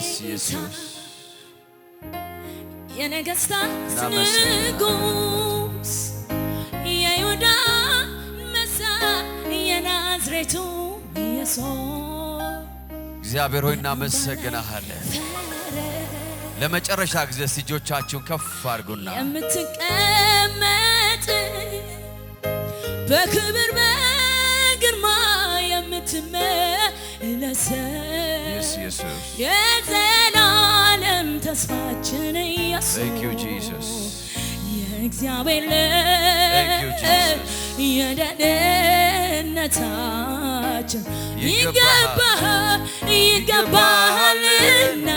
Yes, Jesus. የነገስታት ንጉስ የይሁዳ አንበሳ የናዝሬቱ ኢየሱስ እግዚአብሔር ሆይ እናመሰግናለን። ለመጨረሻ ጊዜ እጆቻችሁን ከፍ አድርጉና የምትቀመጥ በክብር በግርማ የምትመለስ ኢየሱስ የዘላለም ተስፋችን ኢየሱስ Thank you Jesus. የእግዚአብሔር Thank you Jesus. የደህንነታችን ይገባሃልና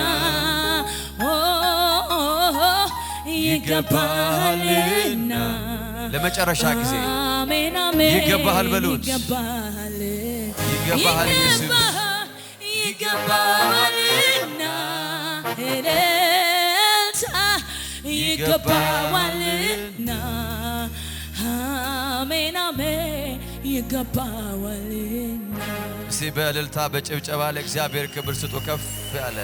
ይገባሃልና ለመጨረሻ ጊዜ አሜን አሜን ይገባሃል በሉት። ይገባሃል ኢየሱስ ይገባሃልና እልልታ ይገባዋልና አሜን አሜን ይገባዋልና እስቲ በእልልታ በጭብጨባ ለእግዚአብሔር ክብር ስጡ ከፍ ያለ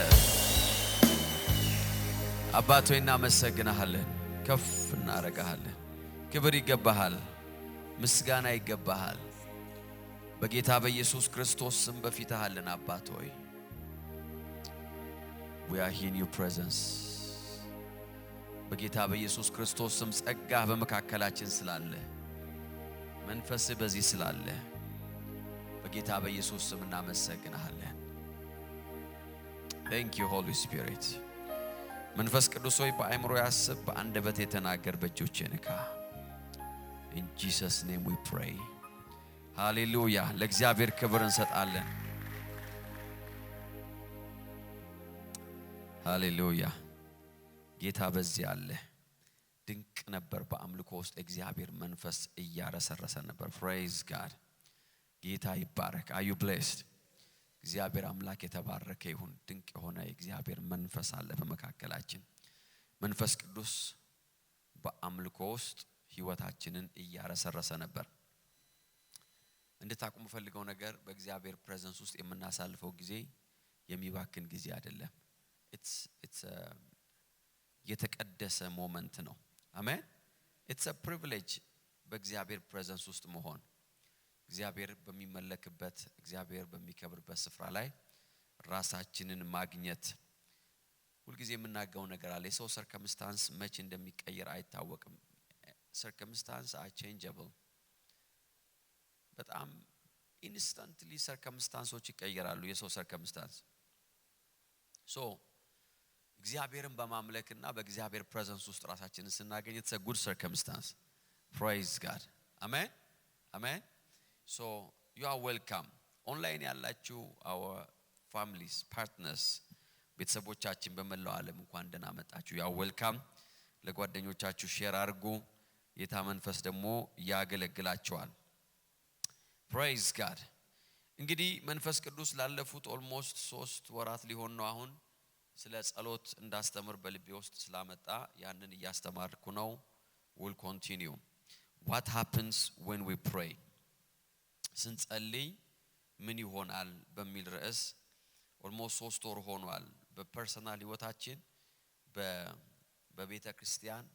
አባት ሆይ እናመሰግናለን ከፍ እናረጋለን ክብር ይገባሃል ምስጋና ይገባሃል በጌታ በኢየሱስ ክርስቶስ ስም በፊትህ አለን አባት ሆይ we are here in your presence በጌታ በኢየሱስ ክርስቶስ ስም ጸጋህ በመካከላችን ስላለ መንፈስህ በዚህ ስላለ በጌታ በኢየሱስ ስም እናመሰግናለን thank you holy spirit መንፈስ ቅዱስ ሆይ በአእምሮ ያስብ በአንደበት የተናገር በእጆቼ ንካ in Jesus name we pray hallelujah ለእግዚአብሔር ክብር እንሰጣለን hallelujah ጌታ በዚህ አለ ድንቅ ነበር በአምልኮ ውስጥ እግዚአብሔር መንፈስ እያረሰረሰ ነበር praise God ጌታ ይባረክ are you blessed እግዚአብሔር አምላክ የተባረከ ይሁን ድንቅ የሆነ እግዚአብሔር መንፈስ አለ በመካከላችን መንፈስ ቅዱስ በአምልኮ ውስጥ ህይወታችንን እያረሰረሰ ነበር እንድታቁም ፈልገው ነገር በእግዚአብሔር ፕሬዘንስ ውስጥ የምናሳልፈው ጊዜ የሚባክን ጊዜ አይደለም it's የተቀደሰ ሞመንት ነው አሜን it's a privilege በእግዚአብሔር ፕሬዘንስ ውስጥ መሆን እግዚአብሔር በሚመለክበት እግዚአብሔር በሚከብርበት ስፍራ ላይ ራሳችንን ማግኘት ሁልጊዜ የምናገው ነገር አለ የሰው circumstance መቼ እንደሚቀየር አይታወቅም circumstance are changeable በጣም instantly circumstances ይቀየራሉ የሰው circumstance so እግዚአብሔርን በማምለክና በእግዚአብሔር ፕሬዘንስ ውስጥ ራሳችንን ስናገኝ it's a good circumstance praise God amen amen so you are welcome online ያላችሁ our families partners ቤተሰቦቻችን በመላው ዓለም እንኳን ደህና መጣችሁ you are welcome ለጓደኞቻችሁ ሼር አድርጉ ጌታ መንፈስ ደግሞ ያገለግላችኋል praise God እንግዲህ መንፈስ ቅዱስ ላለፉት almost 3 ወራት ሊሆን ነው አሁን ስለ ጸሎት እንዳስተምር በልቤ ውስጥ ስላመጣ ያንን እያስተማርኩ ነው will continue what happens when we pray ስንጸልይ ምን ይሆናል በሚል ርዕስ almost 3 ወር ሆኗል በፐርሰናል ህይወታችን በቤተ ክርስቲያን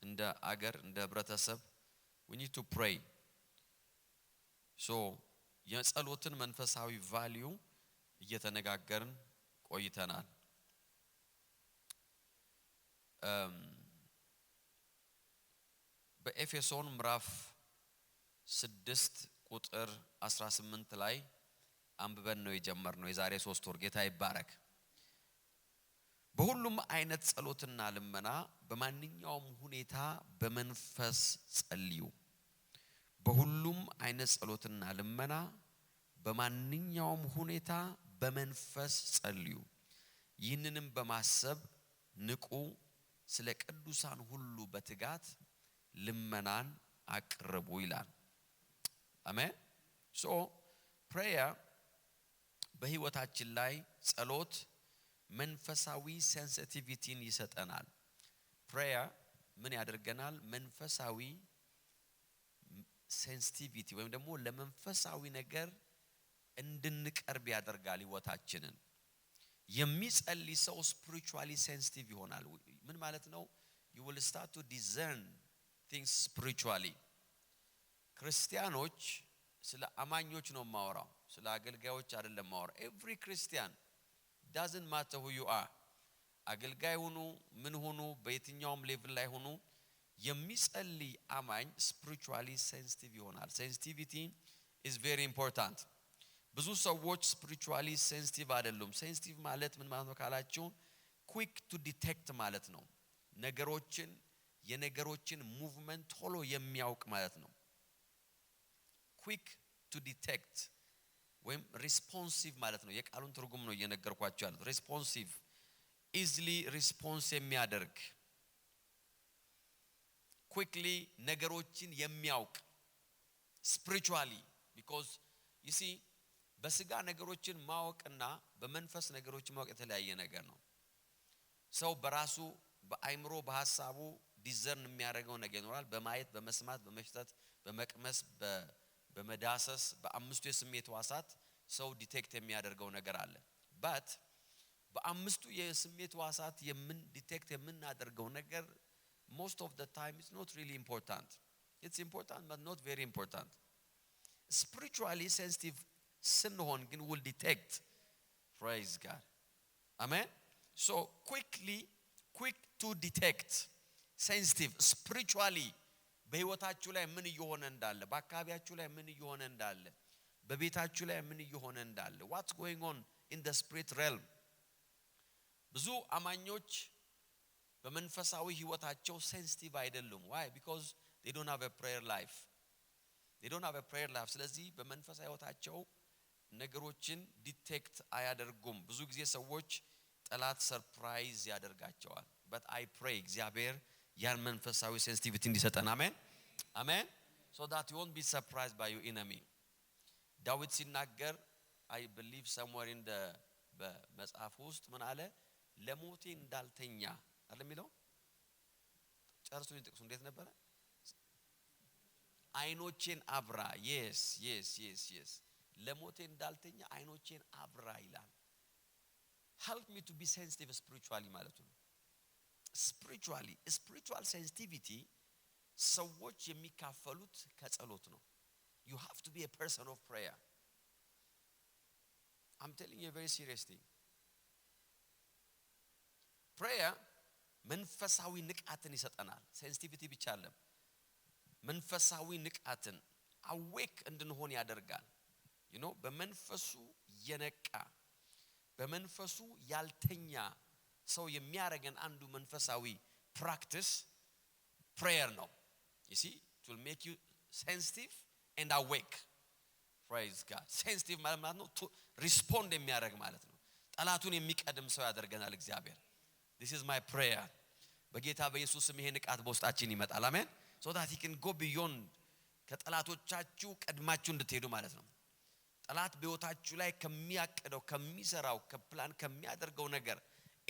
እንደ አገር እንደ ህብረተሰብ we need to pray so የጸሎትን መንፈሳዊ ቫልዩ እየተነጋገርን ቆይተናል በኤፌሶን ምዕራፍ 6 ቁጥር 18 ላይ አንብበን ነው የጀመርነው የዛሬ 3 ወር ጌታ ይባረክ በሁሉም አይነት ጸሎትና ልመና በማንኛውም ሁኔታ በመንፈስ ጸልዩ በሁሉም አይነት ጸሎትና ልመና በማንኛውም ሁኔታ በመንፈስ ጸልዩ ይህንንም በማሰብ ንቁ ስለ ቅዱሳን ሁሉ በትጋት ልመናን አቅርቡ ይላል አሜን so prayer በህይወታችን ላይ ጸሎት መንፈሳዊ ሴንሲቲቪቲን ይሰጠናል prayer ምን ያደርገናል መንፈሳዊ ሴንሲቲቪቲ ወይም ደግሞ ለመንፈሳዊ ነገር እንድንቀርብ ያደርጋል ህይወታችንን የሚጸልይ ሰው spiritually sensitive ይሆናል ምን ማለት ነው you will start to discern things spiritually ክርስቲያኖች ስለ አማኞች ነው ማወራው ስለ አገልጋዮች አይደለም ማወራው every Christian doesn't matter who you are አገልጋይ ሆኑ ምን ሆኑ በየትኛውም ሌቭል ላይ ሆኑ የሚጸልይ አማኝ spiritually sensitive ይሆናል sensitivity is very important ብዙ ሰዎች spiritually sensitive አይደሉም sensitive ማለት ምን ማለት ነው ካላችሁ quick to detect ማለት ነው የነገሮችን ሙቭመንት ቶሎ የሚያውቅ ማለት ነው quick to detect ወይም responsive ማለት ነው የቃሉን ትርጉም ነው እየነገርኳችሁ ያለው responsive easily response የሚያደርግ quickly ነገሮችን የሚያውቅ spiritually because you see በስጋ ነገሮችን ማወቅና በመንፈስ ነገሮችን ማወቅ የተለያየ ነገር ነው ሰው በራሱ በአይምሮ በሐሳቡ ዲዘርን የሚያደርገው ነገር ይኖራል በማየት በመስማት በመሽተት በመቅመስ በመዳሰስ በአምስቱ የስሜት ዋሳት ሰው ዲቴክት የሚያደርገው ነገር አለ but በአምስቱ የስሜት ዋሳት ዲቴክት የምናደርገው ነገር most of the time it's not really important it's important but not very important spiritually sensitive ስንሆን ግን will detect praise God amen so quick to detect sensitive spiritually በህይወታችሁ ላይ ምን እየሆነ እንዳለ በአካባቢያችሁ ላይ ምን እየሆነ እንዳለ በቤታችሁ ላይ ምን እየሆነ እንዳለ what's going on in the spirit realm ብዙ አማኞች በመንፈሳዊ ህይወታቸው sensitive አይደሉም why because they don't have a prayer life ስለዚህ በመንፈሳዊ ህይወታቸው ነገሮችን ዲቴክት አያደርጉም ብዙ ጊዜ ሰዎች ጠላት ሰርፕራይዝ ያደርጋቸዋል but I pray እግዚአብሔር ያን መንፈሳዊ sensitivity እንዲሰጠን amen so that you won't be surprised by your enemy ዳዊት ሲናገር I believe somewhere in the በመጽሐፍ ውስጥ ምን አለ ለሞቴ እንዳልተኛ አይደል የሚለው ጨርሶ ይጥቅሱ እንዴት ነበር አይኖቼን አብራ yes ለሞቴ እንዳልተኛ አይኖቼን አብራ ይላል help me to be sensitive spiritually ማለት ነው spiritual sensitivity ሰዎች የሚካፈሉት ከጸሎት ነው you have to be a person of prayer I'm telling you a very serious thing prayer መንፈሳዊ ንቃትን ይሰጠናል sensitivity ብቻ አይደለም መንፈሳዊ ንቃትን awake እንድንሆን ያደርጋል you know በመንፈሱ የነቃ በመንፈሱ ያልተኛ ሰው የሚያረጋን አንዱ መንፈሳዊ practice prayer ነው you see it will make you sensitive and awake praise God sensitive ማለት ነው to respond የሚያረግ ማለት ነው ጠላቱን የሚቀድም ሰው ያደርገናል እግዚአብሔር this is my prayer በጌታ በኢየሱስ ስም ይሄ ንቃት በውስጣችን ይመጣል አሜን so that he can go beyond ከጠላቶቻችሁ ቀድማችሁ እንድትሄዱ ማለት ነው ጠላት በህይወታችሁ ላይ ከሚያቀደው ከሚሰራው ከፕላን ከሚያደርገው ነገር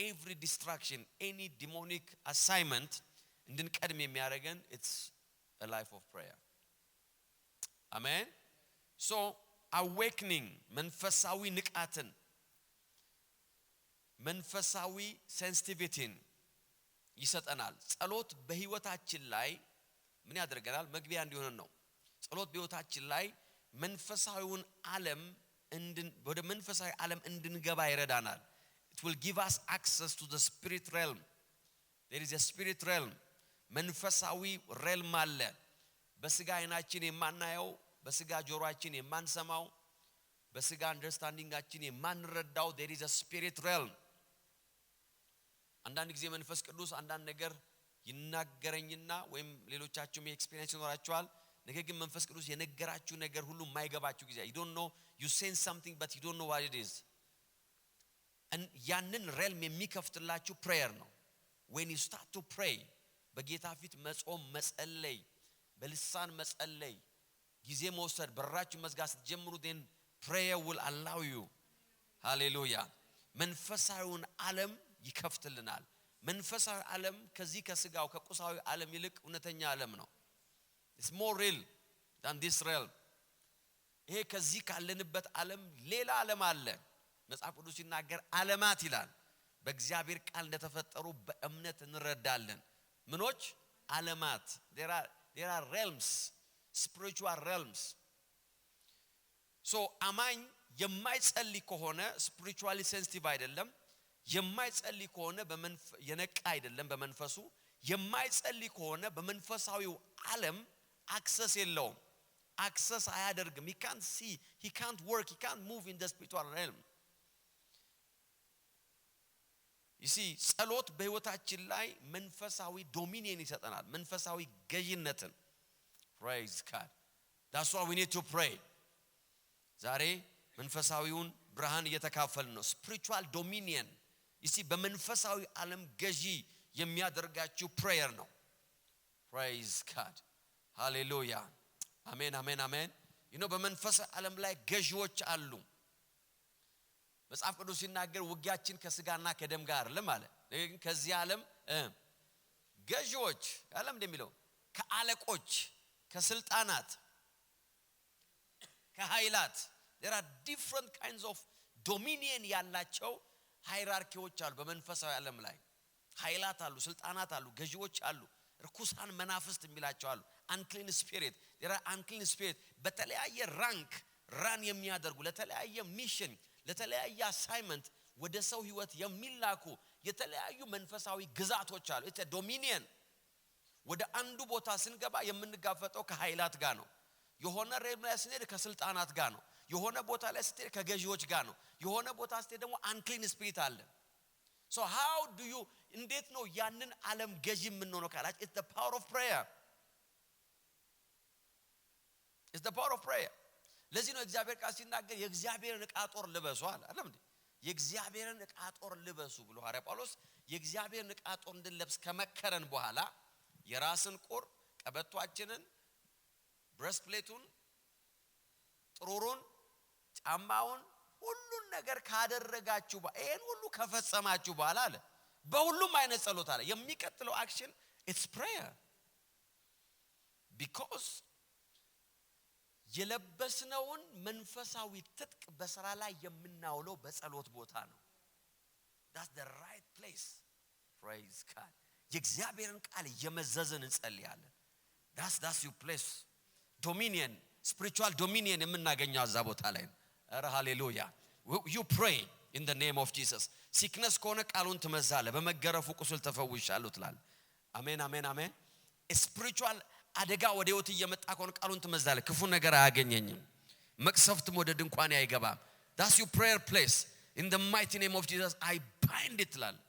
every distraction any demonic assignment እንድንቀድም የሚያረጋን it's a life of prayer amen so awakening መንፈሳዊ ንቃትን መንፈሳዊ sensitivity ይሰጠናል ጸሎት በህይወታችን ላይ ምን ያደርገናል መግቢያ እንዲሆን ነው ጸሎት በህይወታችን ላይ መንፈሳዊውን ዓለም ወደ መንፈሳዊ ዓለም እንድንገባ ይረዳናል it will give us access to the spirit realm there is a spirit realm መንፈሳዊ realm አለ በስጋ አይናችን የማናየው በስጋ ጆሮአችን የማንሰማው በስጋ አንደርስታንዲንጋችን የማንረዳው there is a spirit realm አንዳንድ ጊዜ መንፈስ ቅዱስ አንዳንድ ነገር ይናገረኝና ወይም ሌሎቻችሁም ኤክስፒሪየንስ ይኖራችኋል ነገር ግን መንፈስ ቅዱስ የነገራችሁ ነገር ሁሉ ማይገባችሁ ጊዜ you don't know you sense something but you don't know what it is and ያንን realm የሚከፍትላችሁ prayer ነው when you start to pray በጌታ ፊት መጾም መጸለይ በልሳን መጸለይ ጊዜ መውሰድ በራችሁ መዝጋት ጀምሩ then prayer will allow you hallelujah መንፈሳዊውን ዓለም ይከፍትልናል መንፈሳዊ ዓለም ከዚህ ከስጋው ከቁሳዊ ዓለም ይልቅ እውነተኛ ዓለም ነው it's more real than this realm ይሄ ከዚህ ካለንበት ዓለም ሌላ ዓለም አለ መጽሐፍ ቅዱስ ሲናገር ዓለማት ይላል በእግዚአብሔር ቃል እንደተፈጠሩ በእምነት እንረዳለን ምኖች ዓለማት there are realms spiritual realms so አማኝ የማይጸልይ ከሆነ spiritually sensitive አይደለም የማይጸልይ ከሆነ የነቃ አይደለም በመንፈሱ የማይጸልይ ከሆነ በመንፈሳዊው ዓለም access የለውም access አያደርግም he can't see he can't work he can't move in the spiritual realm you see ጸሎት በህይወታችን ላይ መንፈሳዊ ዶሚኒየን ይሰጠናል መንፈሳዊ ገዢነትን praise God that's why we need to pray ዛሬ መንፈሳዊውን ብርሃን እየተካፈልን ነው spiritual dominion you see በመንፈሳዊ ዓለም ገዢ የሚያደርጋችሁ prayer ነው praise God hallelujah amen amen amen you know በመንፈሳዊ ዓለም ላይ ገዢዎች አሉ መጽሐፍ ቅዱስ ሲናገር ውጊያችን ከስጋና ከደም ጋር አይደለም ማለት ግን ከዚህ ዓለም ገዢዎች ዓለም እንደሚለው ከአለቆች ከስልጣናት ከኃይላት there are different kinds of dominion ያላቸው ሃይራርኪዎች አሉ በመንፈሳዊ ዓለም ላይ ኃይላት አሉ ስልጣናት አሉ ገዢዎች አሉ ርኩሳን መናፍስት የሚላቸው አሉ unclean spirit there are unclean spirit በተለያየ ራንክ ራን የሚያደርጉ ለተለያየ ሚሽን ለተለያየ አሳይመንት ወደ ሰው ህይወት የሚላኩ የተለያዩ መንፈሳዊ ግዛቶች አሉ it's a dominion ወደ አንዱ ቦታ ስንገባ የምንጋፈጠው ከኃይላት ጋር ነው የሆነ ሬም ላይ ስንሄድ ከስልጣናት ጋር ነው የሆነ ቦታ ላይ ስትሄድ ከገዢዎች ጋር ነው የሆነ ቦታ ስትሄድ ደግሞ unclean spirit አለ so how do you እንዴት ነው ያንን ዓለም ገዢ የምንሆነው ካላች it's the power of prayer it's the power of prayer ለዚህ ነው እግዚአብሔር ቃል ሲናገር የእግዚአብሔርን ዕቃ ጦር ልበሱ አለ አይደል እንዴ የእግዚአብሔርን ዕቃ ጦር ልበሱ ብሎ ሐዋርያ ጳውሎስ የእግዚአብሔርን ዕቃ ጦር እንድንለብስ ከመከረን በኋላ የራስን ቁር ቀበቷችንን ብሬስፕሌቱን ጥሩሩን ጫማውን ሁሉን ነገር ካደረጋችሁ ይሄን ሁሉ ከፈጸማችሁ በኋላ አለ በሁሉም አይነት ጸሎት አለ የሚቀጥለው አክሽን it's prayer because የለበስነውን መንፈሳዊ ትጥቅ በስራ ላይ የምናውለው በጸሎት ቦታ ነው that's the right place praise God የእግዚአብሔርን ቃል የመዘዘን እንጸልያለን that's your place dominion spiritual dominion የምናገኘው እዛ ቦታ ላይ አረ ሃሌሉያ you pray in the name of Jesus sickness ከሆነ ቃሉን ትመዛለህ በመገረፉ ቁስል ተፈውሻለሁ ትላለህ አሜን አሜን አሜን spiritual አደጋ ወደ ህይወት እየመጣ ከሆነ ቃሉን ትመዛለህ ክፉ ነገር አያገኘኝም መቅሰፍትም ወደ ድንኳን አይገባም that's your prayer place in the mighty name of Jesus I bind it ትላለህ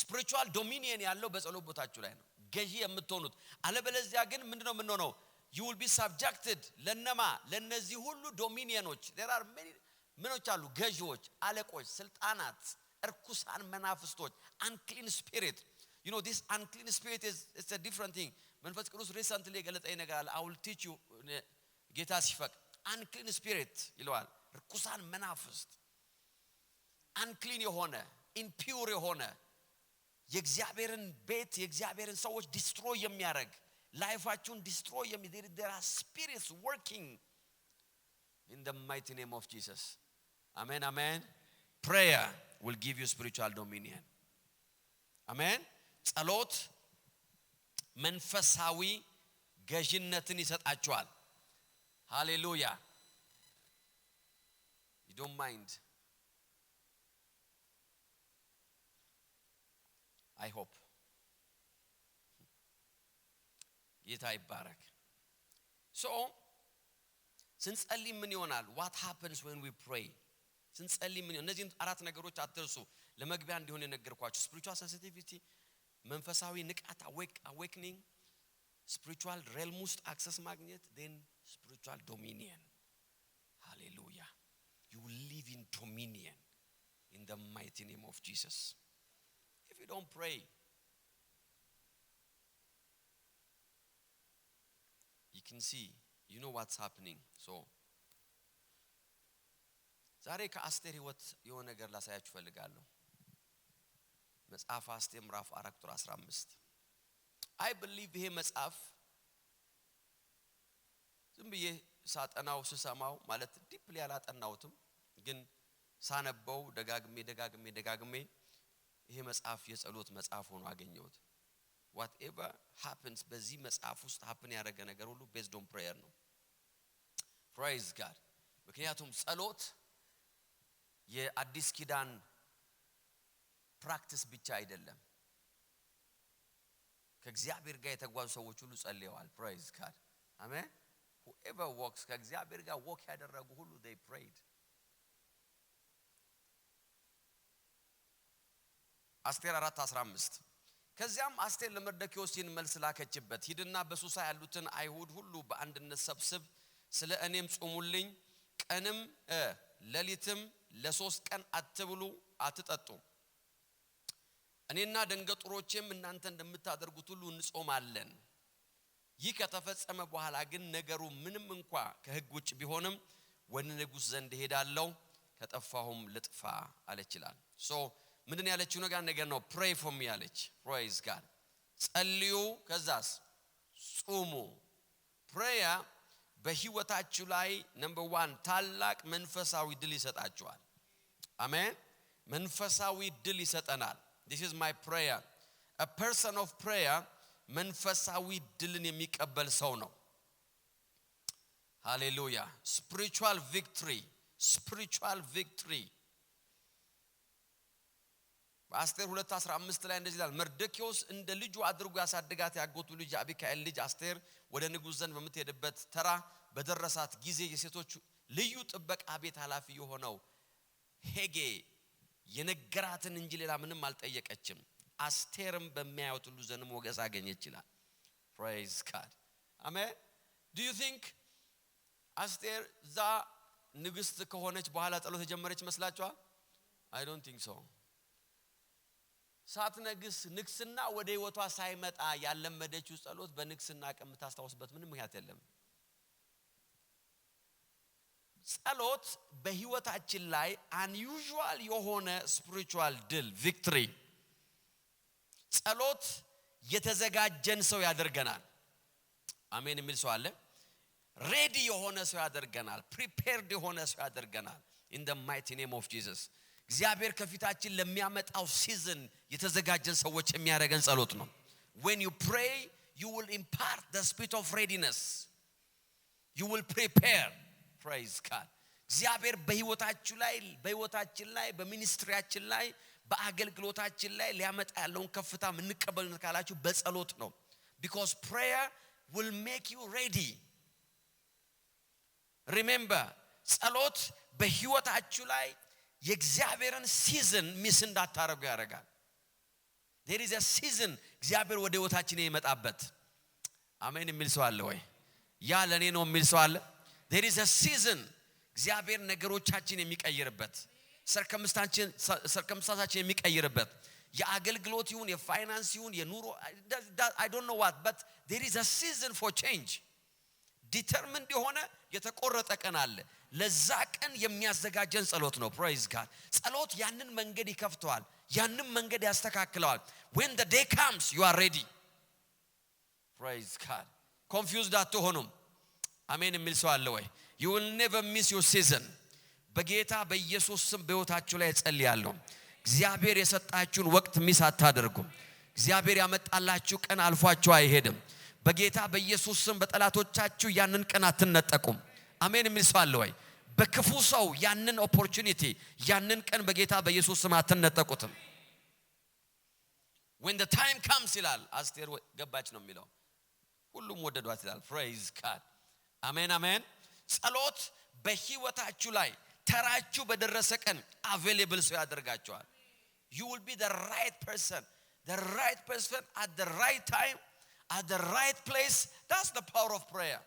spiritual dominion ያለው በጸሎት ቦታችሁ ላይ ነው ገዢ የምትሆኑት አለበለዚያ ግን ምንድነው የምንሆነው you will be subjected ለነማ ለነዚህ ሁሉ ዶሚኒየኖች there are many ምኖች አሉ ገዢዎች አለቆች ስልጣናት እርኩሳን መናፍስቶች unclean spirit you know this unclean spirit is it's a different thing መንፈስ ቅዱስ recently ገለጠኝ ነገር አለ I will teach you ጌታ ሲፈቅ unclean spirit ይለዋል እርኩሳን መናፍስት unclean የሆነ impure የሆነ የእግዚአብሔርን ቤት የእግዚአብሔርን ሰዎች ዲስትሮይ የሚያደርግ ላይፋችሁን ዲስትሮይ የሚያደርግ there are spirits working in the mighty name of Jesus amen amen prayer will give you spiritual dominion amen ጸሎት መንፈሳዊ ገዢነትን ይሰጣችኋል ሃሌሉያ you don't mind I hope ጌታ ይባረክ so ስንጸልይ ምን ይሆናል what happens when we pray ስንጸልይ ምን እነዚህ አራት ነገሮች አትርሱ ለመግቢያ እንዲሆን የነገርኳችሁ spiritual sensitivity መንፈሳዊ ንቃት awakening spiritual realm ውስጥ access ማግኘት then spiritual dominion hallelujah you will live in dominion in the mighty name of Jesus if you don't pray you can see you know what's happening so ዛሬ ከአስቴር ህይወት የሆነ ነገር ላሳያችሁ ፈልጋለሁ መጽሐፍ አስቴር ምዕራፍ 4 ቁጥር 15 I believe ይሄ መጽሐፍ ዝም ብዬ ሳጠናው ስሰማው ማለት ዲፕሊ ያላጠናውትም ግን ሳነበው ደጋግሜ ይሄ መጽሐፍ የጸሎት መጽሐፍ ሆኖ አገኘሁት። whatever happens በዚህ መጽሐፍ ውስጥ happen ያደረገ ነገር ሁሉ based on prayer ነው። praise God። ምክንያቱም ጸሎት የአዲስ ኪዳን ፕራክቲስ ብቻ አይደለም። ከእግዚአብሔር ጋር የተጓዙ ሰዎች ሁሉ ጸልየዋል። praise God አሜን። whoever walks ከእግዚአብሔር ጋር walk ያደረጉ ሁሉ they prayed። አስቴር 4:15 ከዚያም አስቴር ለመርዶክዮስ መልስ ላከችበት። ሂድና በሱሳ ያሉትን አይሁድ ሁሉ በአንድነት ሰብስብ፣ ስለ እኔም ጾሙልኝ፣ ቀንም ለሊትም ለ3 ቀን አትብሉ አትጠጡ፣ እኔና ደንገጥሮቼም እናንተ እንደምታደርጉት ሁሉ እንጾማለን። ይህ ከተፈጸመ በኋላ ግን ነገሩ ምንም እንኳን ከሕግ ውጭ ቢሆንም ወደ ንጉሥ ዘንድ ሄዳለሁ፣ ከጠፋሁም ልጥፋ አለችላል። ምንድን ያለችው ነገር ነው? pray for me አለች። praise God ጸልዩ፣ ከዛስ ጾሙ። prayer በህይወታችሁ ላይ number 1 ታላቅ መንፈሳዊ ድል ይሰጣችኋል። አሜን። መንፈሳዊ ድል ይሰጠናል። this is my prayer. a person of prayer መንፈሳዊ ድልን የሚቀበል ሰው ነው። ሃሌሉያ። spiritual victory በአስቴር 2:15 ላይ እንደዚህ ይላል፣ መርዶክዮስ እንደ ልጁ አድርጎ ያሳደጋት ያጎቱ ልጅ አቢካኤል ልጅ አስቴር ወደ ንጉሥ ዘንድ በምትሄድበት ተራ በደረሳት ጊዜ የሴቶች ልዩ ጥበቃ ቤት ኃላፊ የሆነው ሄጌ የነገራትን እንጂ ሌላ ምንም አልጠየቀችም። አስቴርም በሚያዩት ሁሉ ዘንድ ሞገስ አገኘች ይላል። praise God አሜን። do you think አስቴር ዛ ንግስት ከሆነች በኋላ ጸሎት የጀመረች መስላችኋል? I don't think so። ሳትነግስ ንግስና ወደ ህይወቷ ሳይመጣ ያለመደችው ጸሎት በንግስና ቀን ታስታውስበት ምንም ምክንያት የለም። ጸሎት በህይወታችን ላይ unusual የሆነ spiritual ድል victory። ጸሎት የተዘጋጀን ሰው ያደርገናል። አሜን የሚል ሰው አለ? ሬዲ የሆነ ሰው ያደርገናል። prepared የሆነ ሰው ያደርገናል። in the mighty name of Jesus። እግዚአብሔር ከፊታችን ለሚያመጣው ሲዝን የተዘጋጀን ሰዎች የሚያደርገን ጸሎት ነው። when you pray you will impart the spirit of readiness, you will prepare. praise God እግዚአብሔር በህይወታችን ላይ በሚኒስትሪያችን ላይ በአገልግሎታችን ላይ ሊያመጣ ያለውን ከፍታ እንቀበልን ካላችሁ በጸሎት ነው። because prayer will make you ready. remember ጸሎት በህይወታችሁ ላይ የእግዚአብሔርን ሲዝን ሚስ እንዳታረጉ ያደርጋል። there is a season እግዚአብሔር ወደ ህይወታችን ይመጣበት። አሜን የሚል ሰው አለ ወይ? ያ ለኔ ነው የሚል ሰው አለ? there is a season እግዚአብሔር ነገሮቻችን የሚቀይርበት፣ ሰርከምስታንሳችን የሚቀይርበት፣ የአገልግሎት ይሁን የፋይናንስ ይሁን የኑሮ I don't know what, but there is a season for change. determined የሆነ የተቆረጠ ቀን አለ። ለዛ ቀን የሚያዘጋጀን ጸሎት ነው። praise God ጸሎት ያንን መንገድ ይከፍተዋል፣ ያንን መንገድ ያስተካክለዋል። when the day comes you are ready. praise God confused አትሆኑም። አሜን የሚል ሰው አለ ወይ? you will never miss your season። በጌታ በኢየሱስ ስም በህይወታችሁ ላይ ጸልያለሁ። እግዚአብሔር የሰጣችሁን ወቅት ሚስ አታደርጉም። እግዚአብሔር ያመጣላችሁ ቀን አልፏችሁ አይሄድም። በጌታ በኢየሱስ ስም በጠላቶቻችሁ ያንን ቀን አትነጠቁም። አሜን የሚል ሰው አለ ወይ? በክፉ ሰው ያንን ኦፖርቹኒቲ ያንን ቀን በጌታ በኢየሱስ ስም አትነጠቁትም። when the time comes ይላል አስቴር ገባች ነው የሚለው፣ ሁሉም ወደዷት ይላል። praise God አሜን አሜን። ጸሎት በህይወታችሁ ላይ ተራችሁ በደረሰ ቀን available ሰው ያደርጋችኋል። you will be the right person at the right time at the right place. that's the power of prayer.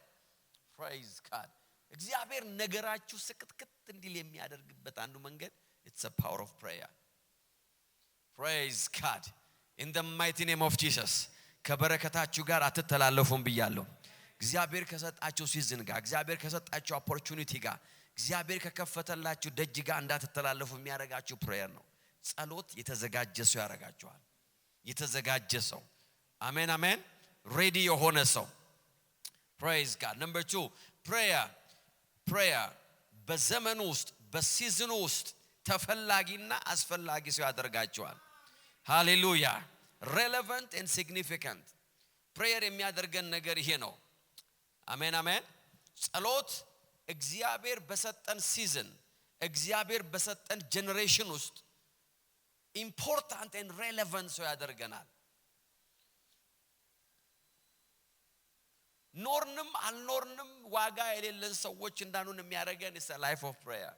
praise God እግዚአብሔር ነገራችሁ ስቅጥቅጥ እንዲል የሚያደርግበት አንዱ መንገድ it's a power of prayer. praise God in the mighty name of Jesus ከበረከታችሁ ጋር አትተላለፉም ብያለሁ። እግዚአብሔር ከሰጣችሁ ሲዝን ጋር እግዚአብሔር ከሰጣችሁ ኦፖርቹኒቲ ጋር እግዚአብሔር ከከፈተላችሁ ደጅ ጋር እንዳትተላለፉ የሚያደርጋችሁ prayer ነው። ጸሎት የተዘጋጀ ሰው ያደርጋችኋል። የተዘጋጀ ሰው አሜን አሜን። ready የሆነ ሰው praise God. number 2 prayer በዘመኑ ውስጥ በሲዝኑ ውስጥ ተፈላጊና አስፈላጊ ሰው ያደርጋቸዋል ሃሌሉያ relevant and significant prayer የሚያደርገን ነገር ይሄ ነው አሜን አሜን ጸሎት እግዚአብሔር በሰጠን ሲዝን እግዚአብሔር በሰጠን ጀነሬሽን ውስጥ important and relevant ሰው ያደርገናል ኖርንም አልኖርንም ዋጋ የሌለን ሰዎች እንዳንሆን የሚያደርገን is a life of prayer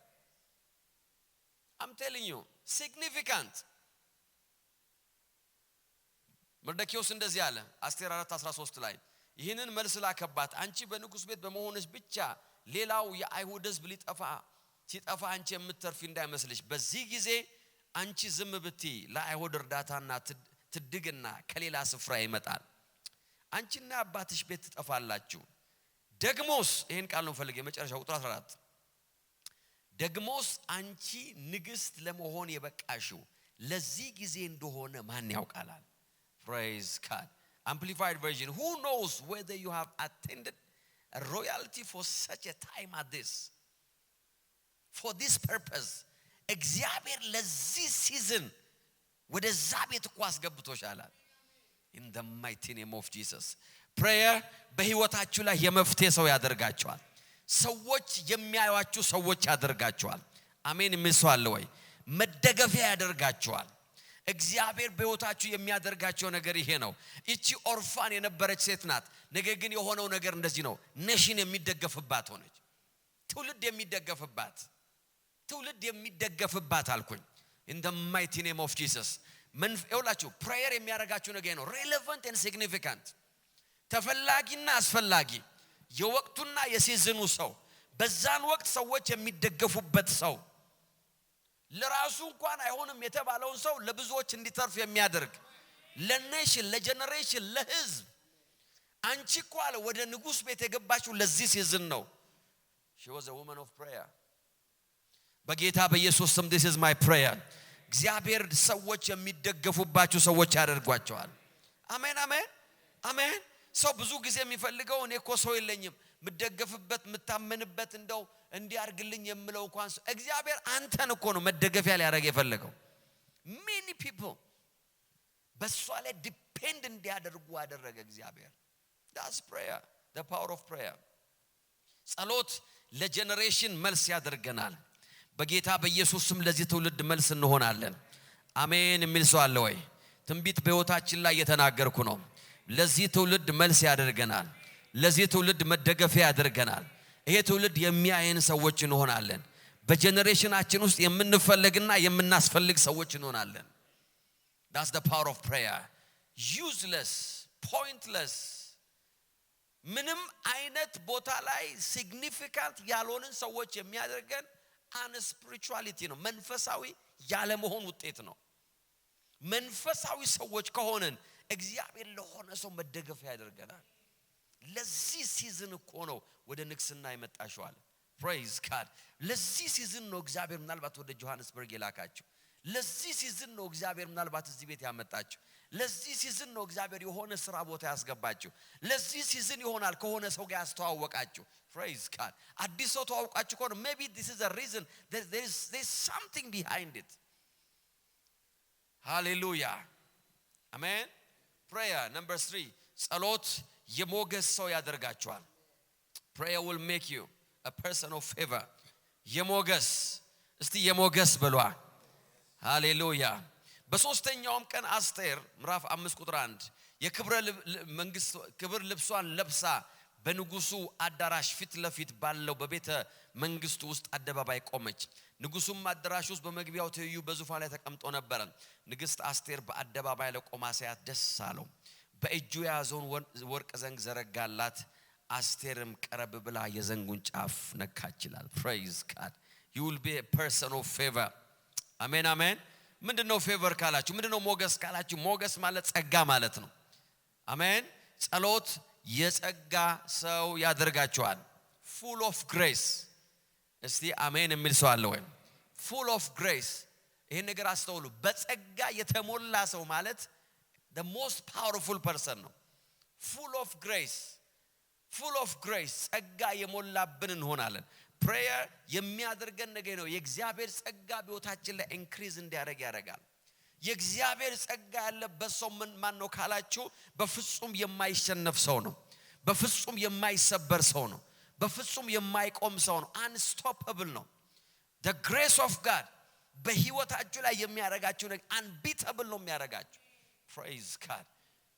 I'm telling you significant መርዶክዮስ እንደዚህ አለ አስቴር 4:13 ላይ ይህንን መልስ ላከባት አንቺ በንጉስ ቤት በመሆንሽ ብቻ ሌላው የአይሁድ ሕዝብ ሲጠፋ አንቺ የምትተርፊ እንዳይመስልሽ በዚህ ጊዜ አንቺ ዝም ብትይ ለአይሁድ እርዳታና ትድግና ከሌላ ስፍራ ይመጣል አንቺና አባትሽ ቤት ትጠፋላችሁ ደግሞስ ይሄን ቃል ነው ፈልጌ መጨረሻው ቁጥር 14 ደግሞስ አንቺ ንግስት ለመሆን የበቃሽው ለዚህ ጊዜ እንደሆነ ማን ያውቃል praise God amplified version who knows whether you have attended a royalty for such a time as this for this purpose እግዚአብሔር ለዚህ ሲዝን ወደዛ ቤት እኮ አስገብቶሻል in the mighty name of Jesus prayer በህይወታችሁ ላይ የመፍትሄ ሰው ያደርጋቸዋል ሰዎች የሚያዩአችሁ ሰዎች ያደርጋቸዋል አሜን የሚስዋል ወይ መደገፊያ ያደርጋቸዋል እግዚአብሔር በህይወታችሁ የሚያደርጋቸው ነገር ይሄ ነው እቺ ኦርፋን የነበረች ሴት ናት ነገር ግን የሆነው ነገር እንደዚህ ነው ኔሽን የሚደገፍባት ሆነች ትውልድ የሚደገፍባት አልኩኝ in the mighty name of Jesus ይኸውላችሁ prayer የሚያደርጋችሁ ነገር ነው relevant and significant ተፈላጊና አስፈላጊ የወቅቱና የሲዝኑ ሰው በዛን ወቅት ሰዎች የሚደገፉበት ሰው ለራሱ እንኳን አይሆንም የተባለውን ሰው ለብዙዎች እንዲተርፍ የሚያደርግ ለኔሽን ለጀነሬሽን ለህዝብ አንቺ ቋለ ወደ ንጉስ ቤት የገባችው ለዚህ ሲዝን ነው she was a woman of prayer በጌታ በኢየሱስ ስም this is my prayer እግዚአብሔር ሰዎች የሚደገፉባችሁ ሰዎች ያደርጓቸዋል አሜን አሜን አሜን ሰው ብዙ ጊዜ የሚፈልገው እኔ እኮ ሰው የለኝም ምደገፍበት ምታመንበት እንደው እንዲያርግልኝ የምለው እንኳን እግዚአብሔር አንተን እኮ ነው መደገፊያ ሊያደርግ የፈለገው many people በሷ ላይ ዲፔንድ እንዲያደርጉ አደረገ እግዚአብሔር that's prayer the power of prayer ጸሎት ለጀነሬሽን መልስ ያደርገናል በጌታ በኢየሱስ ስም ለዚህ ትውልድ መልስ እንሆናለን አሜን የሚል ሰው አለ ወይ ትንቢት በህይወታችን ላይ የተናገርኩ ነው ለዚህ ትውልድ መልስ ያደርገናል ለዚህ ትውልድ መደገፊያ ያደርገናል ይሄ ትውልድ የሚያየን ሰዎች እንሆናለን በጀነሬሽናችን ውስጥ የምንፈልግና የምናስፈልግ ሰዎች እንሆናለን that's the power of prayer useless pointless ምንም አይነት ቦታ ላይ significant ያልሆነን ሰዎች የሚያደርገን unspirituality ነው መንፈሳዊ ያለ መሆን ውጤት ነው መንፈሳዊ ሰዎች ከሆነን እግዚአብሔር ለሆነ ሰው መደገፊያ ያደርገናል ለዚህ ሲዝን እኮ ነው ወደ ንግስና ይመጣሽዋል praise God ለዚህ ሲዝን ነው እግዚአብሔር ምናልባት ወደ ጆሐንስበርግ የላካችሁ ለዚህ ሲዝን ነው እግዚአብሔር ምናልባት እዚህ ቤት ያመጣችሁ ለዚህ ሲዝን ነው እግዚአብሔር የሆነ ስራ ቦታ ያስገባችሁ ለዚህ ሲዝን ይሆናል ከሆነ ሰው ጋር ያስተዋወቃችሁ praise God አዲስ ሰው ተዋውቃችሁ ከሆነ maybe this is a reason there's something behind it hallelujah amen prayer number 3 ጸሎት የሞገስ ሰው ያደርጋችኋል prayer will make you a person of favor የሞገስ እስቲ የሞገስ በሏ ሃሌሉያ በሶስተኛውም ቀን አስቴር ምዕራፍ 5 ቁጥር 1 ክብር ልብሷን ለብሳ በንጉሱ አዳራሽ ፊት ለፊት ባለው በቤተ መንግስቱ ውስጥ አደባባይ ቆመች ንጉሱም አዳራሽ ውስጥ በመግቢያው ትይዩ በዙፋን ላይ ተቀምጦ ነበር ንግስት አስቴር በአደባባይ ላይ ቆማ ሳያት ደስ አለው በእጁ ያዘውን ወርቅ ዘንግ ዘረጋላት አስቴርም ቀረብ ብላ የዘንጉን ጫፍ ነካችላል praise God you will be a person of favor amen amen ምንድነው ፌቨር ካላችሁ ምንድነው ሞገስ ካላችሁ ሞገስ ማለት ጸጋ ማለት ነው አሜን ጸሎት የጸጋ ሰው ያደርጋችኋል full of grace እስቲ አሜን የሚል ሰው አለ ወይ full of grace ይሄን ነገር አስተውሉ በጸጋ የተሞላ ሰው ማለት the most powerful person ነው full of grace ጸጋ የሞላብን እንሆናለን prayer የሚያደርገን ነገር ነው የእግዚአብሔር ጸጋ በህይወታችን ላይ ኢንክሪዝ እንዲያደርግ ያደርጋል የእግዚአብሔር ጸጋ ያለበት ሰው ማን ነው ካላችሁ በፍጹም የማይሸነፍ ሰው ነው በፍጹም የማይሰበር ሰው ነው በፍጹም የማይቆም ሰው ነው unstoppable ነው the grace of God በህይወታችሁ ላይ የሚያደርጋችሁ ነገር unbeatable ነው የሚያደርጋችሁ praise God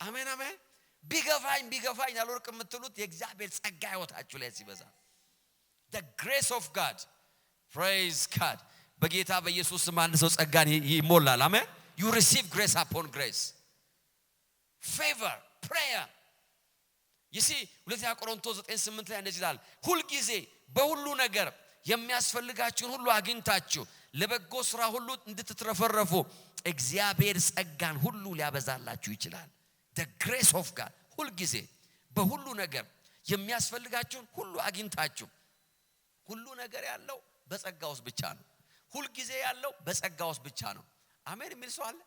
አሜን አሜን ቢገፋኝ አልወርቅ የምትሉት የእግዚአብሔር ጸጋ ህይወታችሁ ላይ ሲበዛ the grace of God praise God በጌታ በኢየሱስ ስም አንድ ሰው ጸጋን ይሞላል አሜን you receive grace upon grace favor prayer you see ሁለተኛ ቆሮንቶስ 9:8 ላይ እንደዚህ ይላል ሁሉ ጊዜ በሁሉ ነገር የሚያስፈልጋችሁን ሁሉ አግኝታችሁ ለበጎ ስራ ሁሉ እንድትትረፈረፉ እግዚአብሔር ጸጋን ሁሉ ሊያበዛላችሁ ይችላል the grace of God ሁሉ ጊዜ በሁሉ ነገር የሚያስፈልጋችሁን ሁሉ አግኝታችሁ ሁሉ ነገር ያለው በጸጋ ውስጥ ብቻ ነው ሁሉ ጊዜ ያለው በጸጋ ውስጥ ብቻ ነው አሜን የሚል ሰው አለ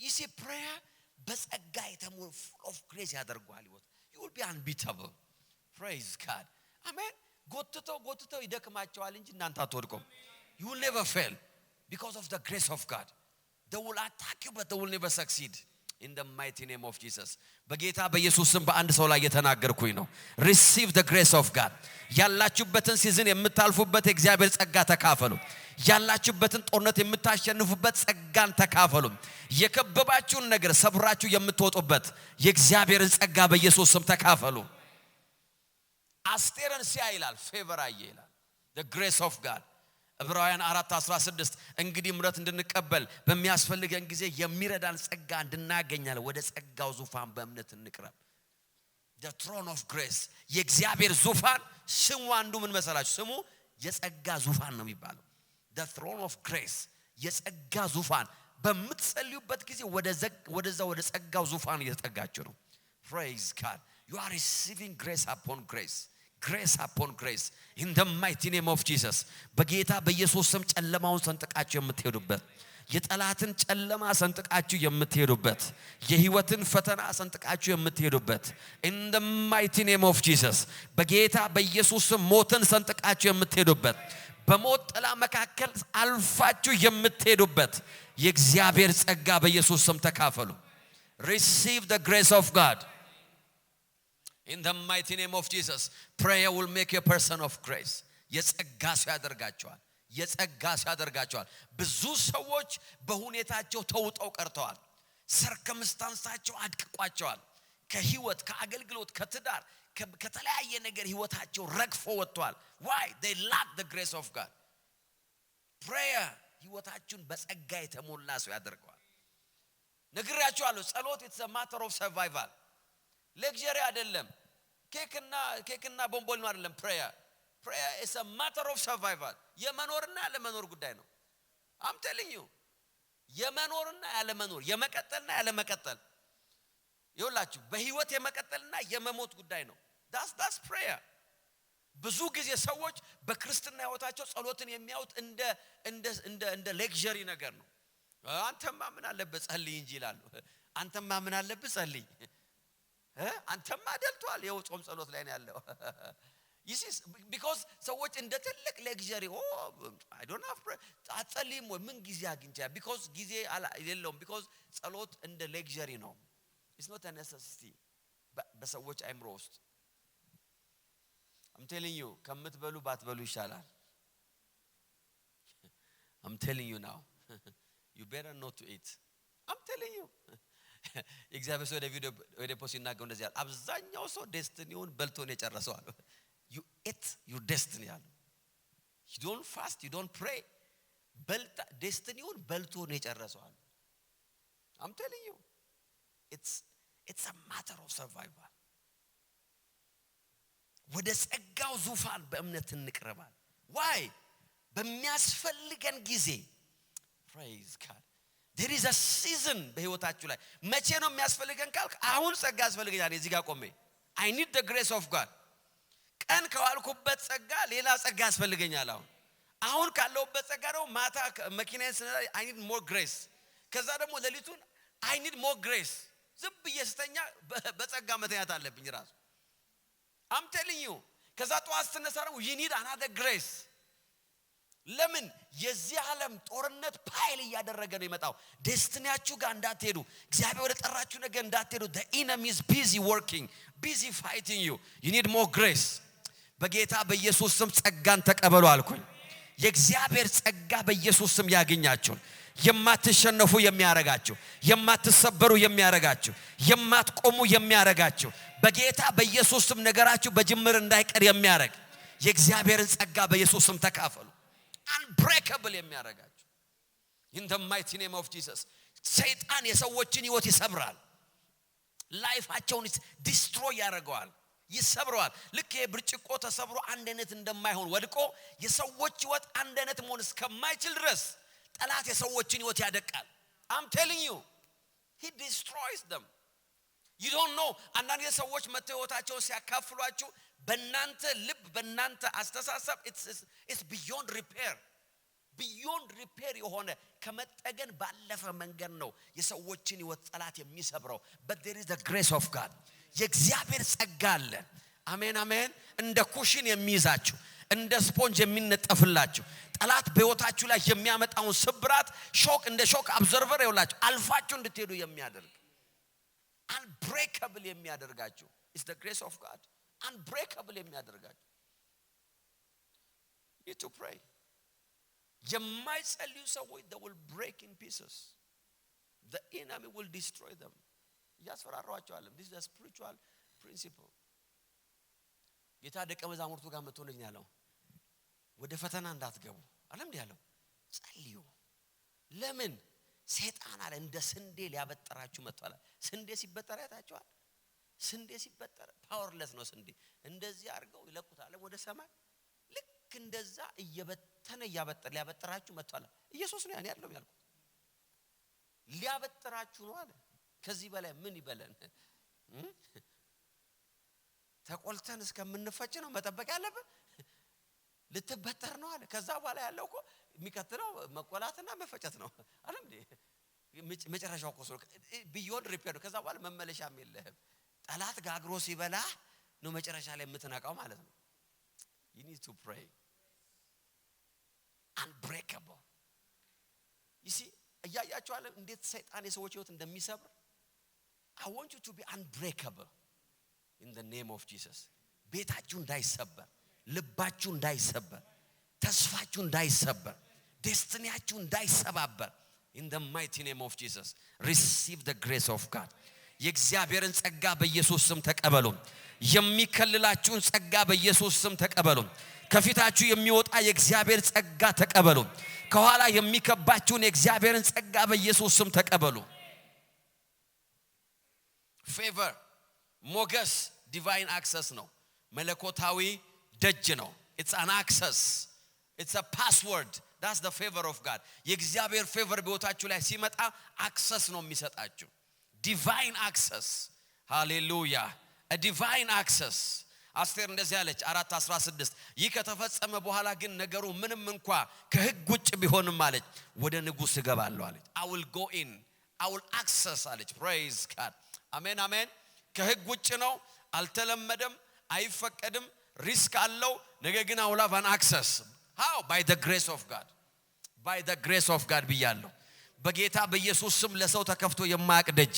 you see prayer በጸጋ የተሞላ full of grace ያደርጋል ይወት you will be unbeatable praise God አሜን ጎትተው ይደክማቸዋል እንጂ እናንተ አትወድቁም you will never fail because of the grace of God they will attack you but they will never succeed in the mighty name of Jesus በጌታ በኢየሱስ ስም በአንድ ሰው ላይ የተናገርኩኝ ነው receive the grace of God ያላችሁበትን ሲዝን የምታልፉበት እግዚአብሔር ጸጋ ተካፈሉ ያላችሁበትን ጦርነት የምታሸንፉበት ጸጋን ተካፈሉ የከበባችሁን ነገር ሰብራችሁ የምትወጡበት የእግዚአብሔርን ጸጋ በኢየሱስ ስም ተካፈሉ አስቴርን ሲያይላል ፌቨር ይላል the grace of God ዕብራውያን 4:16 እንግዲህ ምሕረት እንድንቀበል በሚያስፈልገን ጊዜ የሚረዳን ጸጋ እንድናገኛለን ወደ ጸጋው ዙፋን በእምነት እንቅረብ the throne of grace የእግዚአብሔር ዙፋን ስሙ አንዱ ምን መሰላችሁ ስሙ የጸጋ ዙፋን ነው የሚባለው the throne of grace የጸጋ ዙፋን በምትጸልዩበት ጊዜ ወደ ጸጋው ዙፋን እየተጠጋችሁ ነው praise God you are receiving grace upon grace in the mighty name of Jesus በጌታ በኢየሱስ ስም ጨለማውን ሰንጥቃችሁ የምትሄዱበት የጠላትን ጨለማ ሰንጥቃችሁ የምትሄዱበት የህይወትን ፈተና ሰንጥቃችሁ የምትሄዱበት in the mighty name of Jesus በጌታ በኢየሱስ ስም ሞትን ሰንጥቃችሁ የምትሄዱበት በሞት ጥላ መካከል አልፋችሁ የምትሄዱበት የእግዚአብሔር ጸጋ በኢየሱስ ስም ተካፈሉ receive the grace of God in the mighty name of Jesus prayer will make you a person of grace የጸጋ ሲያደርጋቸዋል ብዙ ሰዎች በሁኔታቸው ተውጠው ቀርተዋል ሰርከምስታንሳቸው አድቅቋቸዋል ከህይወት ከአገልግሎት ከትዳር ከተለያየ ነገር ህይወታቸው ረግፎ ወጥቷል why they lack the grace of God prayer ህይወታችሁን በጸጋ የተሞላ ሰው ያደርጋል ነግራችኋለሁ ጸሎት it's a matter of survival luxury አይደለም ኬክና ቦምቦሊኖ አይደለም prayer is a matter of survival የመኖርና ያለመኖር ጉዳይ ነው I'm telling you የመኖርና ያለመኖር የመቀጠልና ያለመቀጠል ይውላችሁ በህይወት የመቀጠልና የመሞት ጉዳይ ነው that's prayer ብዙ ጊዜ ሰዎች በክርስትና ህይወታቸው ጸሎትን የሚያዩት እንደ ሌክዠሪ ነገር ነው አንተማ ምን አለበት ጸልይ እንጂ ይላሉ አንተማ ምን አለበት ጸልይ አንተማ ደልቷል ይኸው ጾም ጸሎት ላይ ነው ያለው you see because ሰዎች እንደ ትልቅ ሌክዠሪ I don't have አጸልይም ወይ ምን ጊዜ አግኝቻ because ጊዜ የለውም because ጸሎት እንደ ሌክዠሪ ነው it's not a necessity በሰዎች አይምሮ ውስጥ I'm telling you ከምትበሉ ባትበሉ ይሻላል I'm telling you now you better not to eat I'm telling you እግዚአብሔር ሰው ወደ ፖስት ይናገው እንደዚህ ያለ አብዛኛው ሰው ዴስቲኒውን በልቶ ነው የጨረሰው አለ you eat your destiny አለ you don't fast you don't pray በልታ ዴስቲኒውን በልቶ ነው የጨረሰው አለ I'm telling you it's a matter of survival ወደ ጸጋው ዙፋን በእምነት እንቅረባል why በሚያስፈልገን ጊዜ praise God there is a season በህይወታችሁ ላይ መቼ ነው የሚያስፈልገን ካልክ አሁን ጸጋ ያስፈልገኛል እዚህ ጋር ቆሜ I need the grace of God ቀን ከዋልኩበት ጸጋ ሌላ ጸጋ ያስፈልገኛል አሁን ካለውበት ጸጋ ነው ማታ መኪናን ስነዳ I need more grace ከዛ ደግሞ ለሊቱን I need more grace ዝም ብየስተኛ በጸጋ መተያት አለብኝ ራሱ I'm telling you ከዛ ጧት ስትነሳው you need another grace ለምን የዚህ ዓለም ጦርነት ፓይል ያደረገ ነው የመጣው ዴስቲኒያችሁ ጋር እንዳትሄዱ እግዚአብሔር ወደ ጠራችሁ ነገር እንዳትሄዱ the enemy is busy working busy fighting you need more grace በጌታ በኢየሱስ ስም ጸጋን ተቀበሉ አልኩኝ የእግዚአብሔር ጸጋ በኢየሱስ ስም ያገኛችሁ የማትሸነፉ የሚያረጋችሁ የማትሰበሩ የሚያረጋችሁ የማትቆሙ የሚያረጋችሁ በጌታ በኢየሱስ ስም ነገራችሁ በጅምር እንዳይቀር የሚያረግ የእግዚአብሔርን ጸጋ በኢየሱስ ስም ተካፈሉ unbreakable የሚያረጋችሁ in the mighty name of Jesus ሰይጣን የሰዎችን ህይወት ይሰብራል ላይፋቸውን destroy ያደርገዋል ይሰብረዋል ልክ የብርጭቆ ተሰብሮ አንድ አይነት እንደማይሆን ወድቆ የሰዎች ህይወት አንድ አይነት መሆን እስከማይችል ድረስ ጠላት የሰዎችን ህይወት ያደቃል I'm telling you he destroys them you don't know አንዳንድ የሰዎች መተውታቸው ሲያካፍሏችሁ በእናንተ ልብ በእናንተ አስተሳሰብ it's beyond repair የሆነ ከመጠገን ባለፈ መንገድ ነው የሰዎችን ህይወት ጠላት የሚሰብረው but there is the grace of God የእግዚአብሔር ጸጋ አለ አሜን አሜን እንደ ኩሽን የሚይዛችሁ እንደ ስፖንጅ የሚነጠፍላችሁ ጠላት በህይወታችሁ ላይ የሚያመጣውን ስብራት ሾክ እንደ ሾክ አብዘርቨር ይውላችሁ አልፋችሁ እንድትሄዱ የሚያደርግ unbreakable የሚያደርጋችሁ is the grace of God unbreakable የሚያደርጋችሁ you to pray የማይጸልዩ ሰዎች they will break in pieces the enemy will destroy them ያስፈራራቸዋል this is a spiritual principle ጌታ ደቀ መዛሙርቱ ጋር መጥቶ ነው ያለው ወደ ፈተና እንዳትገቡ አለም ያለው ጸልዩ ለምን ሰይጣን አለ እንደ ስንዴ ሊያበጥራችሁ መጥቷል ስንዴ ሲበጠር ያታችኋል ስንዴ ሲበጠር ፓወርለስ ነው ስንዴ እንደዚህ አድርገው ይለቁታል ወደ ሰማይ ልክ እንደዛ እየበተነ ሊያበጥራችሁ መጥቷል ኢየሱስ ነው ያለው ያልኩት ሊያበጥራችሁ ነው አለ ከዚህ በላይ ምን ይበለን ተቆልተን እስከምንፈጭ ነው መጠበቅ ያለብን ልትበጠር ነው አለ ከዛ በኋላ ያለው እኮ የሚከተለው መቆላትና መፈጨት ነው አይደል መጨረሻው ኮሶ ቢዮንድ ሪፔር ከዛ በኋላ መመለሻም የለህም ጠላት ጋግሮ ሲበላ ነው መጨረሻ ላይ የምትነቃው ማለት ነው you need to pray unbreakable you see ያያችሁ አለ እንዴት ሰይጣን የሰዎች ህይወት እንደሚሰብር I want you to be unbreakable in the name of Jesus ቤታችሁ እንዳይሰበር ልባችሁ እንዳይሰበር ተስፋችሁ እንዳይሰበር ዴስቲኒያችሁ እንዳይሰባበር in the mighty name of Jesus receive the grace of God የእግዚአብሔርን ጸጋ በኢየሱስ ስም ተቀበሉ የሚከልላችሁን ጸጋ በኢየሱስ ስም ተቀበሉ ከፊታችሁ የሚወጣ የእግዚአብሔር ጸጋ ተቀበሉ ከኋላ የሚከባችሁን የእግዚአብሔርን ጸጋ በኢየሱስ ስም ተቀበሉ favor ሞገስ divine access ነው መለኮታዊ ደጅ ነው it's an access it's a password that's the favor of God የእግዚአብሔር favor በህይወታችሁ ላይ ሲመጣ access ነው የሚሰጣችሁ divine access hallelujah a divine access አስቴር እንደዚህ ያለች 4:16 ይህ ከተፈጸመ በኋላ ግን ነገሩ ምንም እንኳን ከህግ ውጭ ቢሆንም አለች ወደ ንጉስ እገባለሁ አለች I will go in I will access አለች praise God አሜን አሜን ከህግ ውጭ ነው አልተለመደም አይፈቀድም ሪስክ አለው ነገር ግን I will have an access how by the grace of God ብያለሁ በጌታ በኢየሱስ ስም ለሰው ተከፍቶ የማያቅ ደጅ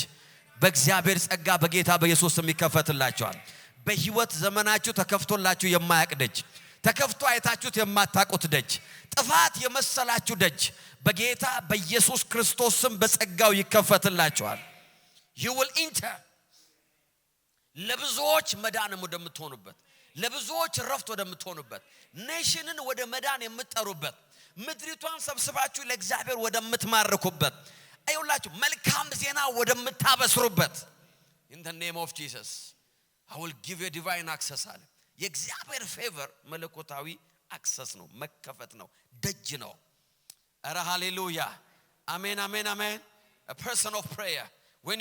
በእግዚአብሔር ጸጋ በጌታ በኢየሱስ ስም ይከፈትላችኋል በህይወት ዘመናችሁ ተከፍቶላችሁ የማያቅ ደጅ ተከፍቶ አይታችሁት የማታቁት ደጅ ጥፋት የመሰላችሁ ደጅ በጌታ በኢየሱስ ክርስቶስ ስም በጸጋው ይከፈትላችኋል you will enter ለብዙዎች መዳን ወደምትሆኑበት ለብዙዎች ረፍት ወደምትሆኑበት ኔሽንን ወደ መዳን የምትጠሩበት ምድሪቷን ሰብስባችሁ ለእግዚአብሔር ወደምትማርኩበት አይውላችሁ መልካም ዜና ወደምታበስሩበት in the name of Jesus I will give you divine access አለ የእግዚአብሔር favor መለኮታዊ access ነው መከፈት ነው ደጅ ነው አረ ሃሌሉያ አሜን አሜን አሜን a person of prayer when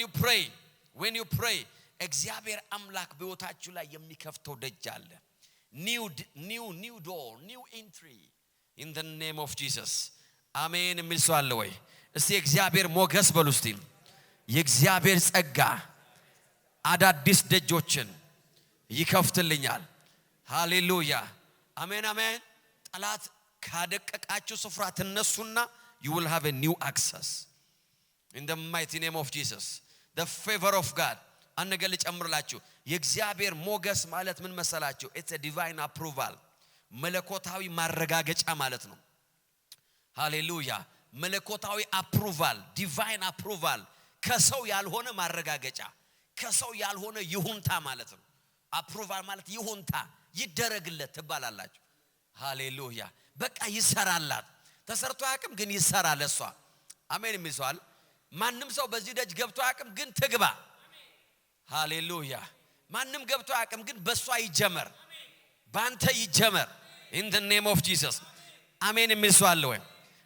you pray እግዚአብሔር አምላክ በህይወታችሁ ላይ የሚከፍተው ደጅ አለ new door new entry in the name of Jesus አሜን የሚል ሰው አለ ወይ እስቲ እግዚአብሔር ሞገስ በሉ እስቲ የእግዚአብሔር ጸጋ አዳዲስ ደጆችን ይከፍትልኛል ሃሌሉያ አሜን አሜን ጠላት ካደቀቃችሁ ስፍራ ተነሱና you will have a new access in the mighty name of Jesus the favor of God አንገል ጨምርላችሁ የእግዚአብሔር ሞገስ ማለት ምን መሰላችሁ it's a divine approval መለኮታዊ ማረጋገጫ ማለት ነው ሃሌሉያ መለኮታዊ approval divine approval ከሰው ያልሆነ ማረጋገጫ ከሰው ያልሆነ ይሁንታ ማለት ነው approval ማለት ይሁንታ ይደረግለት ተባላላችሁ ሃሌሉያ በቃ ይሰራላት ተሰርቶ ያቅም ግን ይሰራል እሷ አሜን የሚሰዋል ማንንም ሰው በዚህ ደጅ ገብቶ ያቅም ግን ትግባ ሃሌሉያ ማንንም ገብቶ ያቅም ግን በሷ ይጀመር ባንተ ይጀመር in the name of Jesus አሜን የሚሰዋል ወይ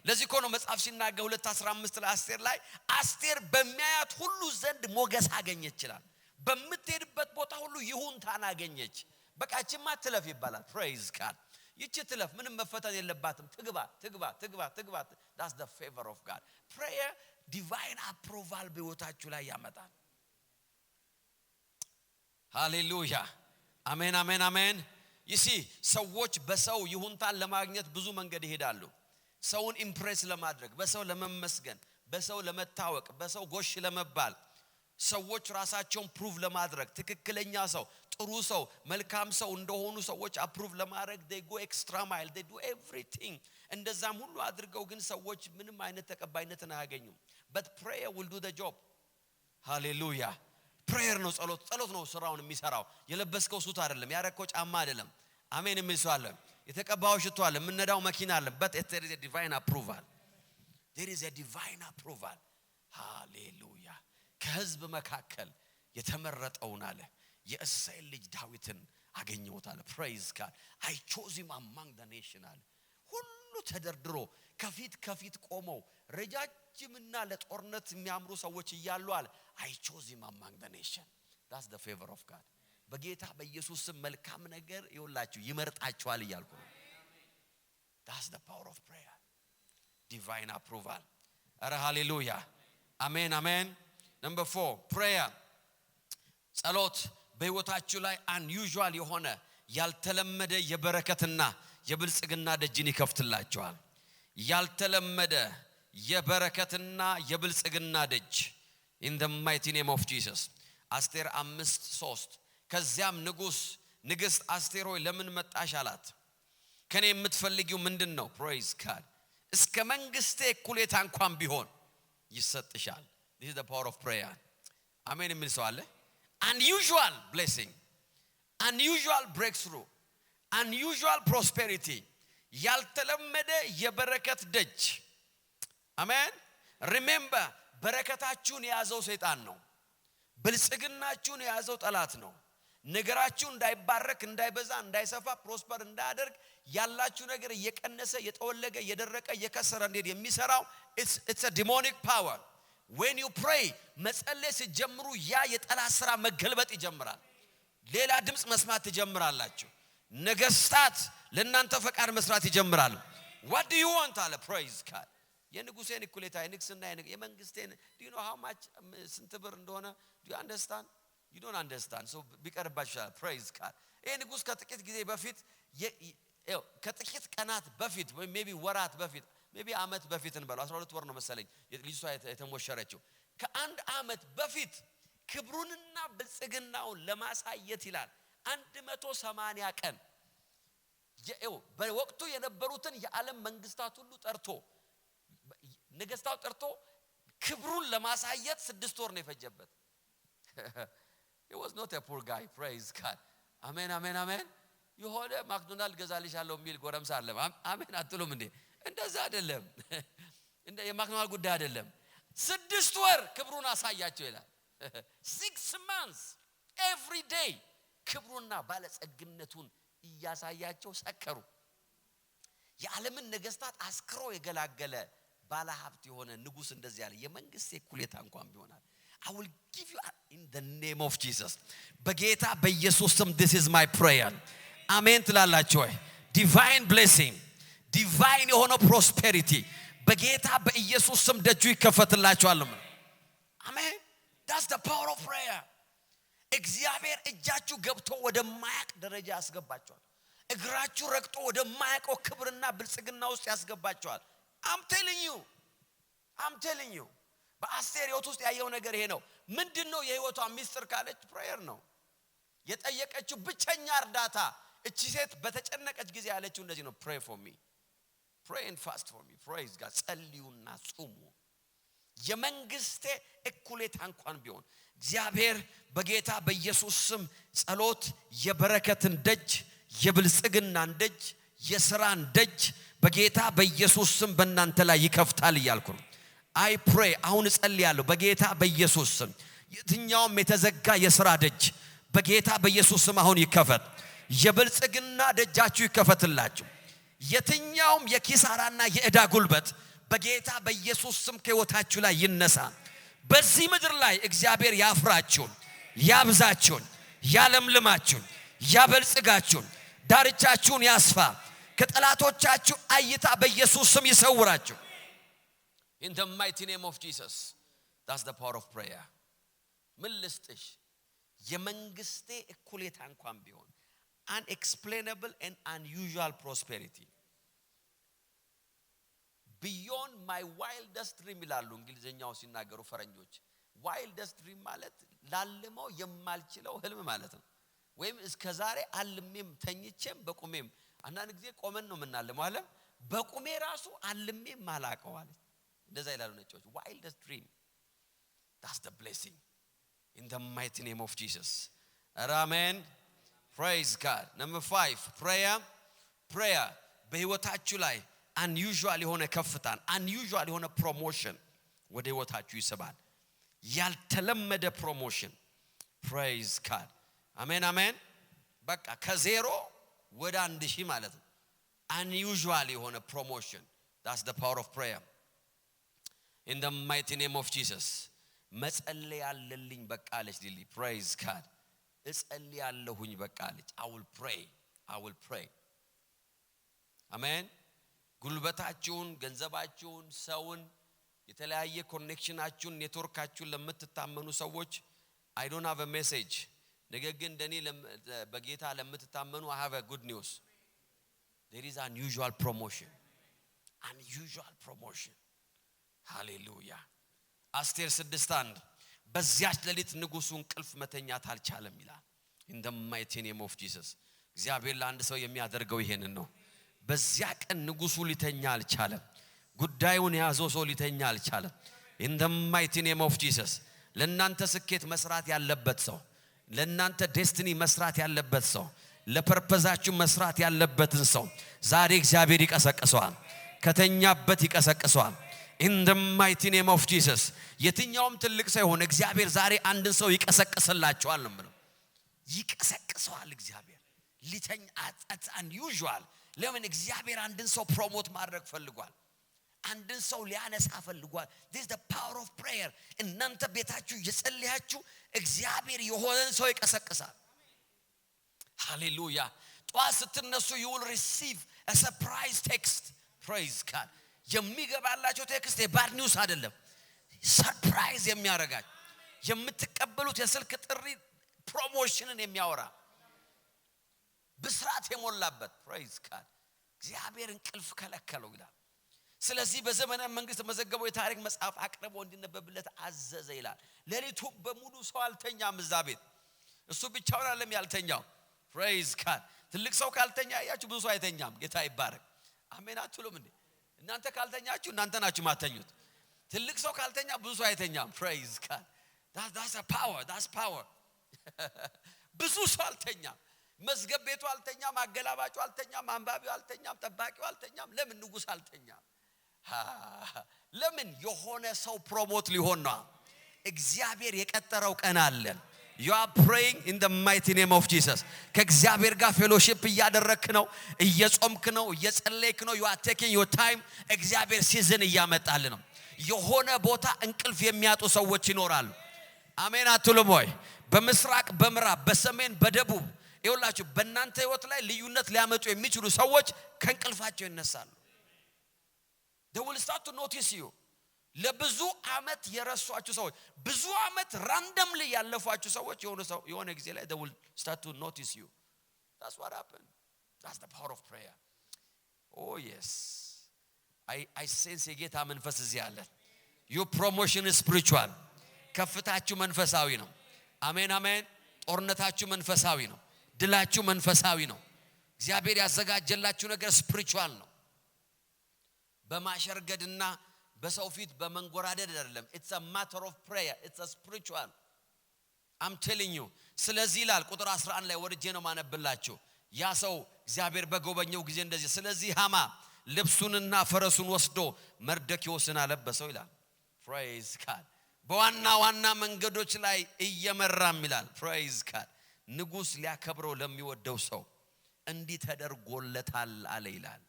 ለዚህ እኮ ነው መጽሐፍ ሲናገር 2:15 ለአስቴር ላይ አስቴር በሚያያት ሁሉ ዘንድ ሞገስ አገኘች ይችላል በመትሄድበት ቦታ ሁሉ ይሁንታን አገኘች በቃችማ ትለፍ ይባላል praise God ይቺ ትለፍ ምንም መፈተን የለባትም ትግባ that's the favor of God prayer divine approval በህይወታችሁ ላይ ያመጣል ሃሌሉያ አሜን አሜን አሜን you see ሰዎች በሰው ይሁንታን ለማግኘት ብዙ መንገድ ይሄዳሉ ሰውን ኢምፕሬስ ለማድረግ በሰው ለመመስገን በሰው ለመታወቅ በሰው ጎሽ ለመባል ሰዎች ራሳቸውን ፕሩቭ ለማድረግ ትክክለኛ ሰው ጥሩ ሰው መልካም ሰው እንደሆኑ ሰዎች አፕሩቭ ለማድረግ they go extra mile they do everything እንደዛም ሁሉ አድርገው ግን ሰዎች ምንም አይነት ተቀባይነትን አያገኙም but prayer will do the job hallelujah prayer ነው ጸሎት ነው ስራውን የሚሰራው የለበስከው ሱት አይደለም ያረከው ጫማ አይደለም አሜን የሚሰው አለ የተቀባው ሽቶ አለ ምንነዳው መኪና አለ but there is a divine approval hallelujah ከህዝብ መካከል የተመረጠውን አለ የእስራኤል ልጅ ዳዊትን አገኘውት አለ praise God I chose him among the nation አለ ሁሉ ተደርድሮ ከፊት ቆመው ረጃጅምና ለጦርነት የሚያምሩ ሰዎች ይያሉ አለ I chose him among the nation that's the favor of God በጌታ በኢየሱስ ስም መልካም ነገር ይውላችሁ ይመርጣችኋል ይያልኩ that's the power of prayer divine approval አረ ሃሌሉያ አሜን አሜን number 4 prayer ጸሎት በህይወታችሁ ላይ unusual የሆነ ያልተለመደ የበረከትና የብልጽግና ደጅን ይከፍትላችኋል ያልተለመደ የበረከትና የብልጽግና ደጅ in the mighty name of Jesus አስቴር 5:3 ከዚያም ንግስት አስቴር ሆይ ለምን መጣሽ አላት ከኔ የምትፈልጊው ምንድነው praise God እስከ መንግስቴ እኩሌታ እንኳን ቢሆን ይሰጥሻል this is the power of prayer አሜን የሚል ሰው አለ unusual blessing unusual breakthrough unusual prosperity ያልተለመደ የበረከት ደጅ አሜን remember በረከታችሁን ያዘው ሰይጣን ነው ብልጽግናችሁን ያዘው ጠላት ነው ነገራችሁ እንዳይባረክ እንዳይበዛ እንዳይሰፋ ፕሮስፐር እንዳያደርግ ያላችሁ ነገር እየቀነሰ የጠወለገ የደረቀ የከሰረ እንዴት የሚሰራው it's a demonic power when you pray መጸለይ ሲጀምሩ ያ የጠላት ስራ መገልበጥ ይጀምራል ሌላ ድምጽ መስማት ትጀምራላችሁ ነገስታት ለእናንተ ፈቃድ መስራት ይጀምራሉ what do you want አለ praise God የንጉሴን እኩሌታ የንግስና የመንግስቴን do you know how much ስንት ብር እንደሆነ do you understand you don't understand so ቢቀርባችሁ praise God ይሄ ንጉስ ከጥቂት ጊዜ በፊት ከጥቂት ቀናት በፊት ወይ ሜቢ ወራት በፊት ሜቢ አመት በፊት እንበለው 12 ወር ነው መሰለኝ ልጅቷ የተሞሸረችው ከአንድ አመት በፊት ክብሩንና ብልጽግናውን ለማሳየት ይላል 180 ቀን በወቅቱ የነበሩትን የዓለም መንግስታት ሁሉ ጠርቶ ነገስታው ጠርቶ ክብሩን ለማሳየት 6 ወር ነው የፈጀበት he was not a poor guy praise God amen amen amen የሆነ ማክዶናልድ ገዛልሻለሁ የሚል ጎረምሳ አለ አሜን አትሉም እንዴ እንደዛ አይደለም እንደ የማክዶናልድ ጉዳይ አይደለም 6 ወር ክብሩን አሳያቸው ይላል 6 months every day ክብሩና ባለጸግነቱን እያሳያቸው ሰከሩ የዓለምን ነገስታት አስክሮ የገላገለ ባለሀብት የሆነ ንጉስ እንደዚህ ያለ የመንግስት እኩሌታ እንኳን ቢሆናል I will give you in the name of Jesus በጌታ በኢየሱስ ስም this is my prayer አሜን ትላላችሁ divine blessing divine የሆነ prosperity በጌታ በኢየሱስ ስም ደጁ ይከፈትላችኋል አሜን that's the power of prayer እግዚአብሔር እጃችሁ ገብቶ ወደ ማያቅ ደረጃ ያስገባችኋል እግራችሁ ረግጦ ወደማያውቀው ክብርና ብልጽግና ውስጥ ያስገባቸዋል። I'm telling you በአስቴር ሕይወት ውስጥ ያየው ነገር ይሄ ነው። ምንድነው የሕይወቷ ሚስጥር ካለች ፕሬየር ነው የጠየቀችው። ብቸኛ እርዳታ እቺ ሴት በተጨነቀች ጊዜ ያለችው እንደዚህ ነው፣ pray for me, pray and fast for me. praise God ጸልዩና ጹሙ። የመንግስቴ እኩሌታ እንኳን ቢሆን እግዚአብሔር በጌታ በኢየሱስ ስም ጸሎት የበረከትን ደጅ፣ የብልጽግናን ደጅ፣ የሥራን ደጅ በጌታ በኢየሱስ ስም በእናንተ ላይ ይከፍታል እያልኩ ነው። I pray አሁን ጸልያለሁ በጌታ በኢየሱስ ስም የትኛውም የተዘጋ የሥራ ደጅ በጌታ በኢየሱስ ስም አሁን ይከፈት። የብልጽግና ደጃችሁ ይከፈትላችሁ። የትኛውም የኪሳራና የዕዳ ጉልበት በጌታ በኢየሱስ ስም ከሕይወታችሁ ላይ ይነሳ። በዚህ ምድር ላይ እግዚአብሔር ያፍራችሁ፣ ያብዛችሁ፣ ያለምልማችሁ፣ ያበልጽጋችሁ፣ ዳርቻችሁን ያስፋ፣ ከጠላቶቻችሁ አይታ በኢየሱስ ስም ይሰውራችሁ። In the mighty name of Jesus. That's the power of prayer. ምን ልስጥሽ? የመንግስቴ እኩሌታ እንኳን ቢሆን unexplainable and unusual prosperity beyond my wildest dream ይላሉ እንግሊዘኛው ሲናገሩ ፈረንጆች። wildest dream ማለት ላልመው የማልችለው ህልም ማለት ነው። ወይም እስከዛሬ አልሜም ተኝቼም በቁሜም አንዳንድ ጊዜ ቆመን ነው የምናልመው አለ በቁሜ ራሱ አልሜም ማላቀው አለ። እንደዛ ይላሉ ነጮች። wildest dream. That's the blessing. In the mighty name of Jesus. Amen. Praise God. Number 5, prayer በህይወታችሁ ላይ unusual የሆነ ከፍታን unusual የሆነ promotion ወደ ህይወታችሁ ይሰባል። ያልተለመደ promotion. Praise God. Amen. በቃ ከዜሮ ወደ 1000 ማለት ነው። unusual የሆነ promotion. That's the power of prayer. In the mighty name of Jesus. መጸለይ ያለልኝ በቃ አለች ሊሊ። Praise God. እጸልይ ያለሁኝ በቃ አለች። I will pray. Amen. ጉልበታችሁን፣ ገንዘባችሁን፣ ሰውን፣ የተለያየ ኮኔክሽናችሁን፣ ኔትወርካችሁን ለምትታመኑ ሰዎች I don't have a message. ነገር ግን እንደኔ በጌታ ለምትታመኑ I have a good news. There is unusual promotion. Unusual promotion. Hallelujah. አስቴር 6:1 በዚያች ሌሊት ንጉሡ እንቅልፍ መተኛት አልቻለም ይላል። In the mighty name of Jesus. እግዚአብሔር ለአንድ ሰው የሚያደርገው ይሄንን ነው። በዚያ ቀን ንጉሡ ሊተኛ አልቻለም። ጉዳዩን ያዘው ሰው ሊተኛ አልቻለም። In the mighty name of Jesus. ለእናንተ ስኬት መስራት ያለበት ሰው፣ ለእናንተ ዴስቲኒ መስራት ያለበት ሰው፣ ለፐርፐዛችሁ መስራት ያለበትን ሰው ዛሬ እግዚአብሔር ይቀሰቅሰዋል። ከተኛበት ይቀሰቅሰዋል። In the mighty name of Jesus. የትኛውም ትልቅ ሰው ሆነ እግዚአብሔር ዛሬ አንድን ሰው ይቀሰቅስላችኋል ነው ማለት። ይቀሰቅሰዋል እግዚአብሔር ሊተኛ it's unusual. ለምን እግዚአብሔር አንድን ሰው ፕሮሞት ማድረግ ፈልጓል። አንድን ሰው ሊያነሳ ፈልጓል። This is the power of prayer. እናንተ ቤታችሁ እየጸለያችሁ እግዚአብሔር የሆነን ሰው ይቀሰቅሳል። ሃሌሉያ። ጧት ስትነሱ you will receive a surprise text. Praise God. የሚገባላችሁ ቴክስት የባድ ኒውስ አይደለም። ሰርፕራይዝ የሚያረጋችሁ የምትቀበሉት የስልክ ጥሪ ፕሮሞሽንን የሚያወራ ብስራት የሞላበት። Praise God. እግዚአብሔር እንቅልፍ ከለከለው ይላል። ስለዚህ በዘመነ መንግስት መዘገበው የታሪክ መጽሐፍ አቅርቦ እንዲነበብለት አዘዘ ይላል። ሌሊቱ በሙሉ ሰው አልተኛም እዛ ቤት። እሱ ብቻውን አይደለም ያልተኛው። Praise God. ትልቅ ሰው ካልተኛ ያያችሁ ብዙ ሰው አይተኛም። ጌታ ይባረክ። አሜን አትሉም እንዴ? እናንተ ካልተኛችሁ እናንተ ናችሁ ማተኙት። ትልቅ ሰው ካልተኛ ብዙ ሰው አይተኛም። Praise God. That's a power. That's power. ብዙ ሰው አልተኛም። መዝገብ ቤቱ አልተኛም፣ አገላባጩ አልተኛም፣ አንባቢው አልተኛም፣ ጠባቂው አልተኛም። ለምን ንጉሥ አልተኛም? ለምን የሆነ ሰው ፕሮሞት ሊሆን ነው። እግዚአብሔር የቀጠረው ቀን አለ። You are praying in the mighty name of Jesus. ከእግዚአብሔር ጋር ፌሎሺፕ እያደረክ ነው፣ እየጾምክ ነው፣ እየጸለይክ ነው። You are taking your time. እግዚአብሔር ሲዝን እያመጣል ነው። የሆነ ቦታ እንቅልፍ የሚያጡ ሰዎች ይኖራሉ። አሜን አትሉም ወይ? በምስራቅ፣ በምዕራብ፣ በሰሜን፣ በደቡብ ይኸውላችሁ በእናንተ ህይወት ላይ ልዩነት ሊያመጡ የሚችሉ ሰዎች ከእንቅልፋቸው ይነሳሉ። They will start to notice you. ለብዙ አመት የረሷችሁ ሰዎች፣ ብዙ አመት randomly ያለፏችሁ ሰዎች የሆነ ጊዜ ላይ they will start to notice you. That's what happened. That's the power of prayer. Oh yes. I sense የጌታ መንፈስ እዚህ አለ. Your promotion is spiritual. ከፍታችሁ መንፈሳዊ ነው. አሜን አሜን. ጦርነታችሁ መንፈሳዊ ነው. ድላችሁ መንፈሳዊ ነው. እግዚአብሔር ያዘጋጀላችሁ ነገር spiritual ነው. በማሸርገድና በሰው ፊት በመንጎራደድ አይደለም. It's a matter of prayer. It's a spiritual. I'm telling you. ስለዚህ ይላል ቁጥር 11 ላይ ወርጄ ነው ማነብላችሁ. ያ ሰው እግዚአብሔር በጎበኘው ጊዜ እንደዚህ ስለዚህ ሃማ ልብሱንና ፈረሱን ወስዶ መርደኪዮስን አለበሰው ይላል. Praise God. በዋና መንገዶች ላይ እየመራም ይላል. Praise God. ንጉስ ሊያከብረው ለሚወደው ሰው እንዲህ ተደርጎለታል አለ ይላል.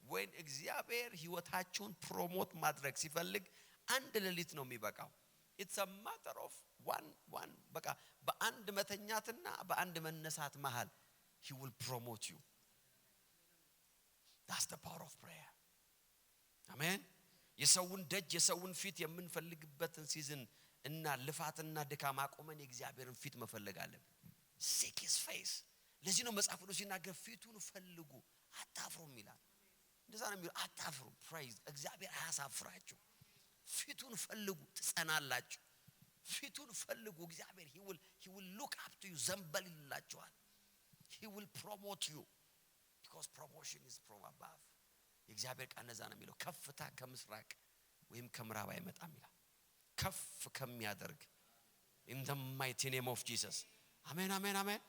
when እግዚአብሔር ህይወታችሁን ፕሮሞት ማድረግ ሲፈልግ አንድ ሌሊት ነው የሚበቃው. it's a matter of one በቃ በአንድ መተኛትና በአንድ መነሳት መሃል he will promote you. That's the power of prayer. Amen. የሰውን ደጅ የሰውን ፊት የምንፈልግበትን ሲዝን እና ልፋትና ድካም አቆመን የእግዚአብሔርን ፊት መፈለግ አለብን. seek his face. ለዚህ ነው መጽሐፍ ቅዱስ ሲናገር ፊቱን ፈልጉ አታፍሩም ይላል. እንደዛ ነው የሚለው አታፍሩ. praise እግዚአብሔር አያሳፍራችሁ. ፊቱን ፈልጉ ትጸናላችሁ. ፊቱን ፈልጉ እግዚአብሔር he will look up to you ዘንበል ይላችኋል. he will promote you because promotion is from above. የእግዚአብሔር ቃል እንደዛ ነው የሚለው ከፍታ ከምስራቅ ወይም ከምዕራብ አይመጣም ይላል. ከፍ ከሚያደርግ in the mighty name of Jesus. አሜን አሜን አሜን.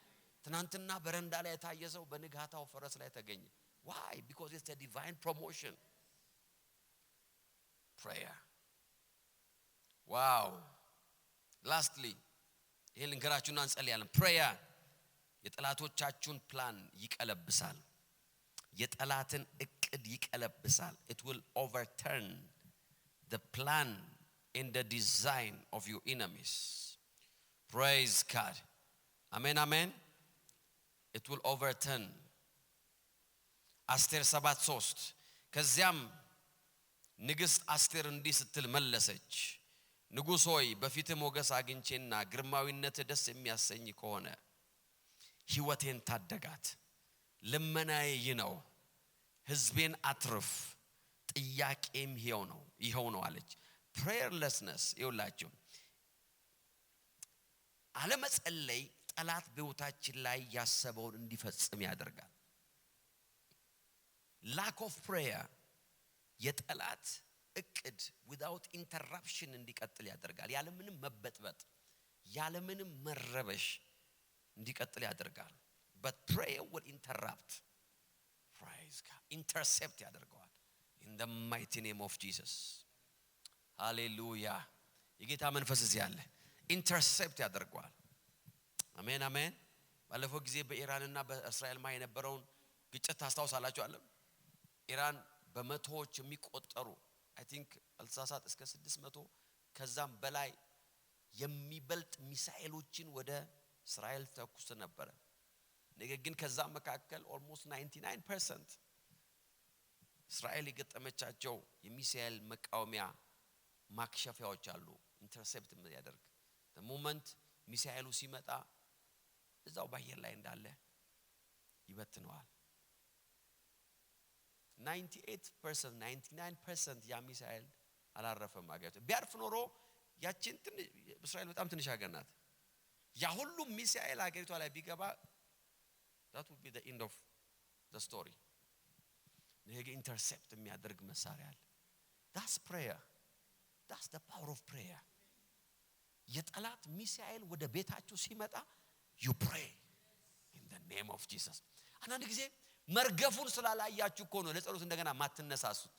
ትናንትና በረንዳ ላይ የታየሰው በንጋታው ፈረስ ላይ ተገኘ. why? because it's a divine promotion. prayer. wow. lastly ይሄን ልንገራችሁና እንጸልያለን. prayer የጠላቶቻችሁን ፕላን ይቀለብሳል. የጠላትን እቅድ ይቀለብሳል. it will overturn the plan and the design of your enemies. praise God. amen amen. it will overturn. አስቴር 7:3 ከዚያም ንግስት አስቴር እንዲህ ስትል መለሰች ንጉሥ ሆይ በፊትህ ሞገስ አግኝቼና ግርማዊነት ደስ የሚያሰኝ ከሆነ ሕይወቴን ታደጋት ልመናዬ ነው ሕዝቤን አትርፍ ጥያቄም ይሄው ነው አለች. prayerlessness ይውላችሁ አለመጸለይ ጠላት በህይወታችን ላይ ያሰበውን እንዲፈጽም ያደርጋል. lack of prayer የጠላት እቅድ without interruption እንዲቀጥል ያደርጋል. ያለምንም መበጥበጥ ያለምንም መረበሽ እንዲቀጥል ያደርጋል. but prayer will interrupt. praise God. intercept ያደርገዋል. in the mighty name of Jesus. hallelujah. የጌታ መንፈስ እዚህ አለ. intercept ያደርገዋል. አሜን አሜን. ባለፈው ጊዜ በኢራንና በእስራኤል መሃል የነበረውን ግጭት ታስታውሳላችሁ አለ። ኢራን በመቶዎች የሚቆጠሩ I think አልሳሳት እስከ 600 ከዛም በላይ የሚበልጥ ሚሳኤሎችን ወደ እስራኤል ተኩስ ነበር። ነገር ግን ከዛ መካከል almost 99% እስራኤል የገጠመቻቸው የሚሳኤል መቃወሚያ ማክሸፊያዎች አሉ ኢንተርሴፕት የሚያደርግ the moment ሚሳኤሉ ሲመጣ እዛው ባየር ላይ እንዳለ ይበትነዋል። 98% 99% ያ ሚሳኤል አላረፈም አገር ቢያርፍ ኖሮ ያችን እስራኤል በጣም ትንሽ ሀገር ናት። ያ ሁሉ ሚሳኤል አገሪቷ ላይ ቢገባ that would be the end of the story. ነገ ኢንተርሴፕት የሚያደርግ መሳሪያ አለ. that's prayer. that's the power of prayer. የጠላት ሚሳኤል ወደ ቤታችሁ ሲመጣ you pray in the name of Jesus. አንዳንድ ጊዜ መርገፉን ስላላያችሁ እኮ ነው ለጸሎት እንደገና ማትነሳሱት.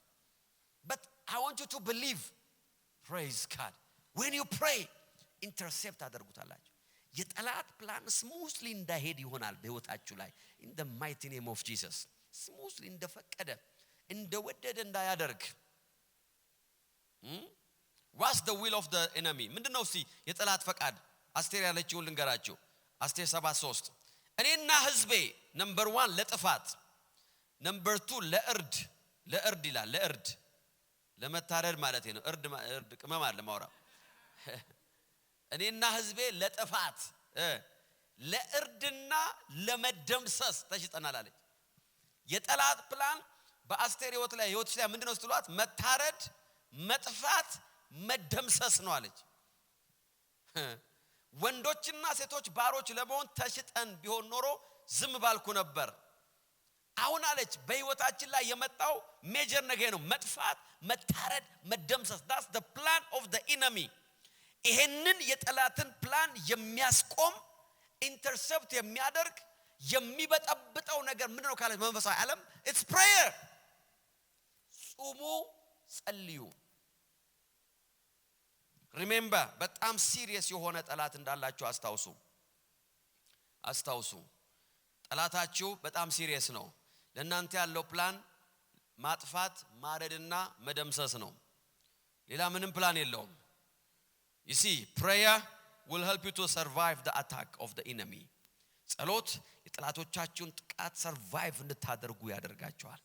but I want you to believe. praise God. when you pray intercept አድርጉታላችሁ. የጠላት ፕላን ስሙዝሊ እንዳይሄድ ይሆናል በህይወታችሁ ላይ in the mighty name of Jesus. ስሙዝሊ እንደፈቀደ እንደወደደ እንዳያደርግ. what's the will of the enemy? ምንድነው እስቲ የጠላት ፈቃድ? አስቴር ያለችውን ልንገራችሁ. አስቴር 7:3 እኔና ህዝቤ ነምበር 1 ለጥፋት ነምበር 2 ለእርድ ይላል። ለእርድ ለመታረድ ማለት ነው። እርድ ቅመም አለ ማውራ እኔና ህዝቤ ለጥፋት ለእርድና ለመደምሰስ ተሽጠናል አለች። የጠላት ፕላን በአስቴር ህይወት ላይ ምንድነው ስትሏት መታረድ መጥፋት መደምሰስ ነው አለች ወንዶችና ሴቶች ባሮች ለመሆን ተሽጠን ቢሆን ኖሮ ዝም ባልኩ ነበር አሁን አለች በህይወታችን ላይ የመጣው ሜጀር ነገር ነው መጥፋት መታረድ መደምሰስ that's the plan of the enemy ይሄንን የጠላትን ፕላን የሚያስቆም ኢንተርሰፕት የሚያደርግ የሚበጠብጠው ነገር ምንድነው ካለ መንፈሳዊ ዓለም it's prayer ጾሙ ጸልዩ remember በጣም ሲሪየስ የሆነ ጠላት እንዳላችሁ አስታውሱ ጠላታችሁ በጣም ሲሪየስ ነው ለእናንተ ያለው ፕላን ማጥፋት ማረድና መደምሰስ ነው ሌላ ምንም ፕላን የለውም you see prayer will help you to survive the attack of the enemy ጸሎት የጠላቶቻችሁን ጥቃት ሰርቫይቭ እንድታደርጉ ያደርጋችኋል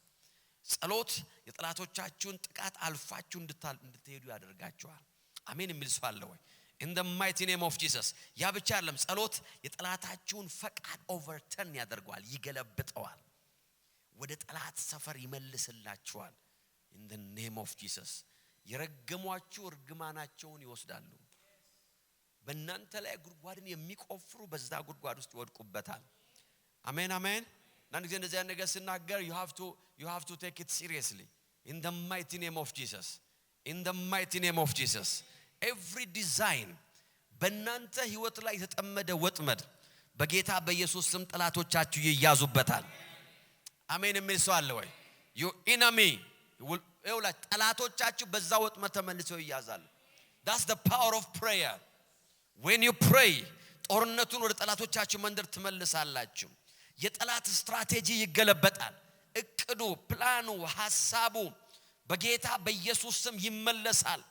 ጸሎት የጠላቶቻችሁን ጥቃት አልፋችሁ እንድትሄዱ ያደርጋችኋል አሜን የሚል ሰው አለ ወይ in the mighty name of Jesus ያ ብቻ አይደለም ጸሎት የጠላታችሁን ፈቃድ ኦቨርተርን ያደርጋል ይገለብጠዋል ወደ ጠላት ሰፈር ይመልስላችኋል in the name of Jesus የረገሟችሁ እርግማናቸውን ይወስዳሉ በእናንተ ላይ ጉድጓድን የሚቆፍሩ በዛ ጉድጓድ ውስጥ ይወድቁበታል አሜን አሜን አንድ ጊዜ እንደዚህ ነገር ሲናገር you have to take it seriously in the mighty name of Jesus in the mighty name of Jesus every design በእናንተ ህይወት ላይ የተጠመደ ወጥመድ በጌታ በኢየሱስ ስም ጠላቶቻችሁ ይያዙበታል አሜን የሚል ሰው አለ ወይ your enemy will ጠላቶቻችሁ በዛ ወጥመድ ተመልሰው ይያዛሉ that's the power of prayer when you pray ጦርነቱን ወደ ጠላቶቻችሁ መንደር ትመልሳላችሁ የጠላት ስትራቴጂ ይገለበጣል እቅዱ ፕላኑ ሐሳቡ በጌታ በኢየሱስ ስም ይመለሳል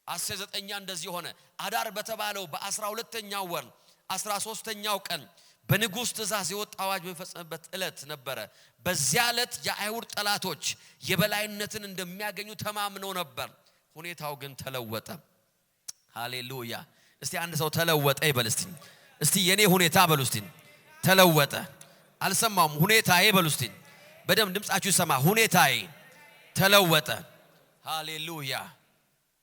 19ኛ እንደዚህ ሆነ አዳር በተባለው በ12ኛው ወር 13ኛው ቀን በንጉስ ትእዛዝ የወጣው አዋጅ በፈጸመበት ዕለት ነበር በዚያ ዕለት የአይሁድ ጠላቶች የበላይነትን እንደሚያገኙ ተማምነው ነበር ሁኔታው ግን ተለወጠ ሃሌሉያ እስቲ አንድ ሰው ተለወጠ ይበል እስቲ የኔ ሁኔታ በሉ እስቲ ተለወጠ አልሰማም ሁኔታዬ በሉ እስቲ በደም ድምጻችሁ ሰማ ሁኔታዬ ተለወጠ ሃሌሉያ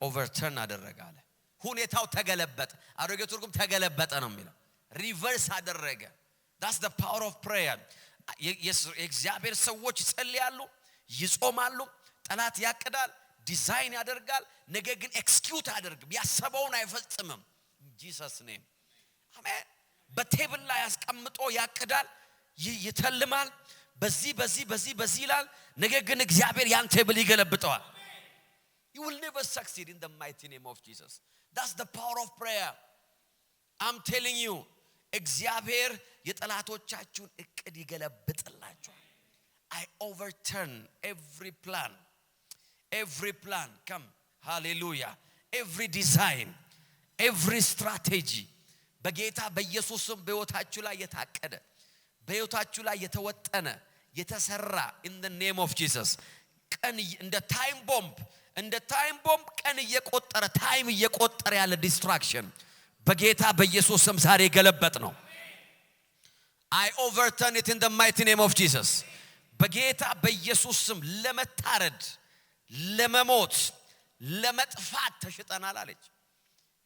ኦቨርተርን አደረጋለ ሁኔታው ተገለበጠ አሮጌ ትርጉም ተገለበጠ ነው የሚለው ሪቨርስ አደረገ that's the power of prayer የእግዚአብሔር ሰዎች ይጸልያሉ ይጾማሉ ጠላት ያቀዳል ዲዛይን ያደርጋል ነገር ግን ኤክስኪዩት አደርግም ያሰበውን አይፈጽምም Jesus name አሜን በቴብል ላይ ያስቀምጦ ያቀዳል ይተልማል በዚህ ይላል ነገር ግን እግዚአብሔር ያን ቴብል ይገለብጠዋል you will never succeed in the mighty name of Jesus that's the power of prayer I'm telling you እግዚአብሔር የጠላቶቻችሁን እቅድ ይገለብጥላችኋል I overturn every plan come hallelujah every design every strategy በጌታ በኢየሱስ ስም በሕይወታችሁ ላይ የታቀደ በሕይወታችሁ ላይ የተወጠነ የተሰራ in the name of Jesus ቀን እንደ ታይም ቦምብ ቀን እየቆጠረ ያለ ዲስትራክሽን በጌታ በኢየሱስ ስም ዛሬ ገለበጥ ነው I overturn it in the mighty name of Jesus በጌታ በኢየሱስ ስም ለመታረድ ለመሞት ለመጥፋት ተሽጠናል አለች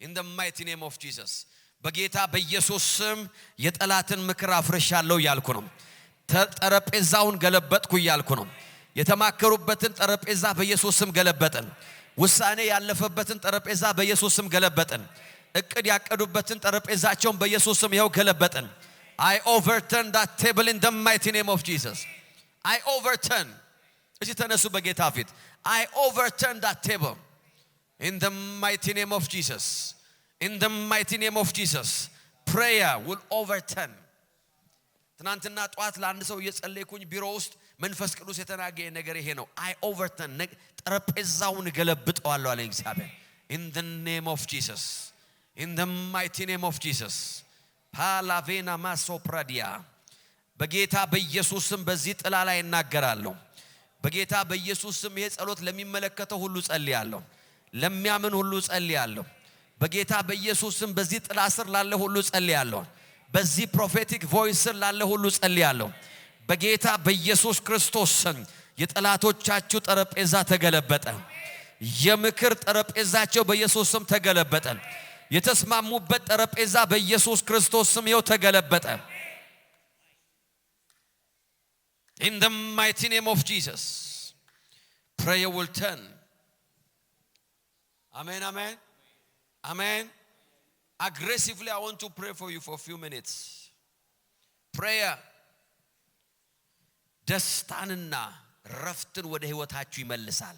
in the mighty name of Jesus በጌታ በኢየሱስ ስም የጠላትን ምክር አፍርሻለሁ ያልኩ ነው ጠረጴዛውን ገለበጥኩ ያልኩ ነው የተማከሩበትን ጠረጴዛ በኢየሱስ ስም ገለበጥን ውሳኔ ያለፈበትን ጠረጴዛ በኢየሱስ ስም ገለበጥን እቅድ ያቀዱበትን ጠረጴዛቸውን በኢየሱስ ስም ይኸው ገለበጥን I overturn that table in the mighty name of Jesus I overturn እዚህ ተነሱ በጌታ ፊት I overturn that table in the mighty name of Jesus in the mighty name of Jesus prayer will overturn ትናንትና ጧት ለአንድ ሰው እየጸለይኩኝ ቢሮ ውስጥ መንፈስ ቅዱስ የተናገረ ነገር ይሄ ነው I overturn ጠረጴዛውን ገለብጠዋለሁ አለ እግዚአብሔር in the name of Jesus in the mighty name of Jesus palavena masopradia በጌታ በኢየሱስ ስም በዚህ ጥላ ላይ እናገራለሁ በጌታ በኢየሱስ ስም ይሄ ጸሎት ለሚመለከተው ሁሉ ጸልያለሁ ለሚያምን ሁሉ ጸልያለሁ በጌታ በኢየሱስ ስም በዚህ ጥላ ስር ላለ ሁሉ ጸልያለሁ በዚህ ፕሮፌቲክ ቮይስ ስር ላለ ሁሉ ጸልያለሁ በጌታ በኢየሱስ ክርስቶስ ስም የጠላቶቻችሁ ጠረጴዛ ተገለበጠ። የምክር ጠረጴዛቸው በኢየሱስ ስም ተገለበጠ። የተስማሙበት ጠረጴዛ በኢየሱስ ክርስቶስ ስም ይኸው ተገለበጠ። In the mighty name of Jesus, prayer will turn. Amen, amen, amen. Aggressively, I want to pray for you for a few minutes. Prayer. ደስታንና ረፍትን ወደ ህይወታችሁ ይመልሳል.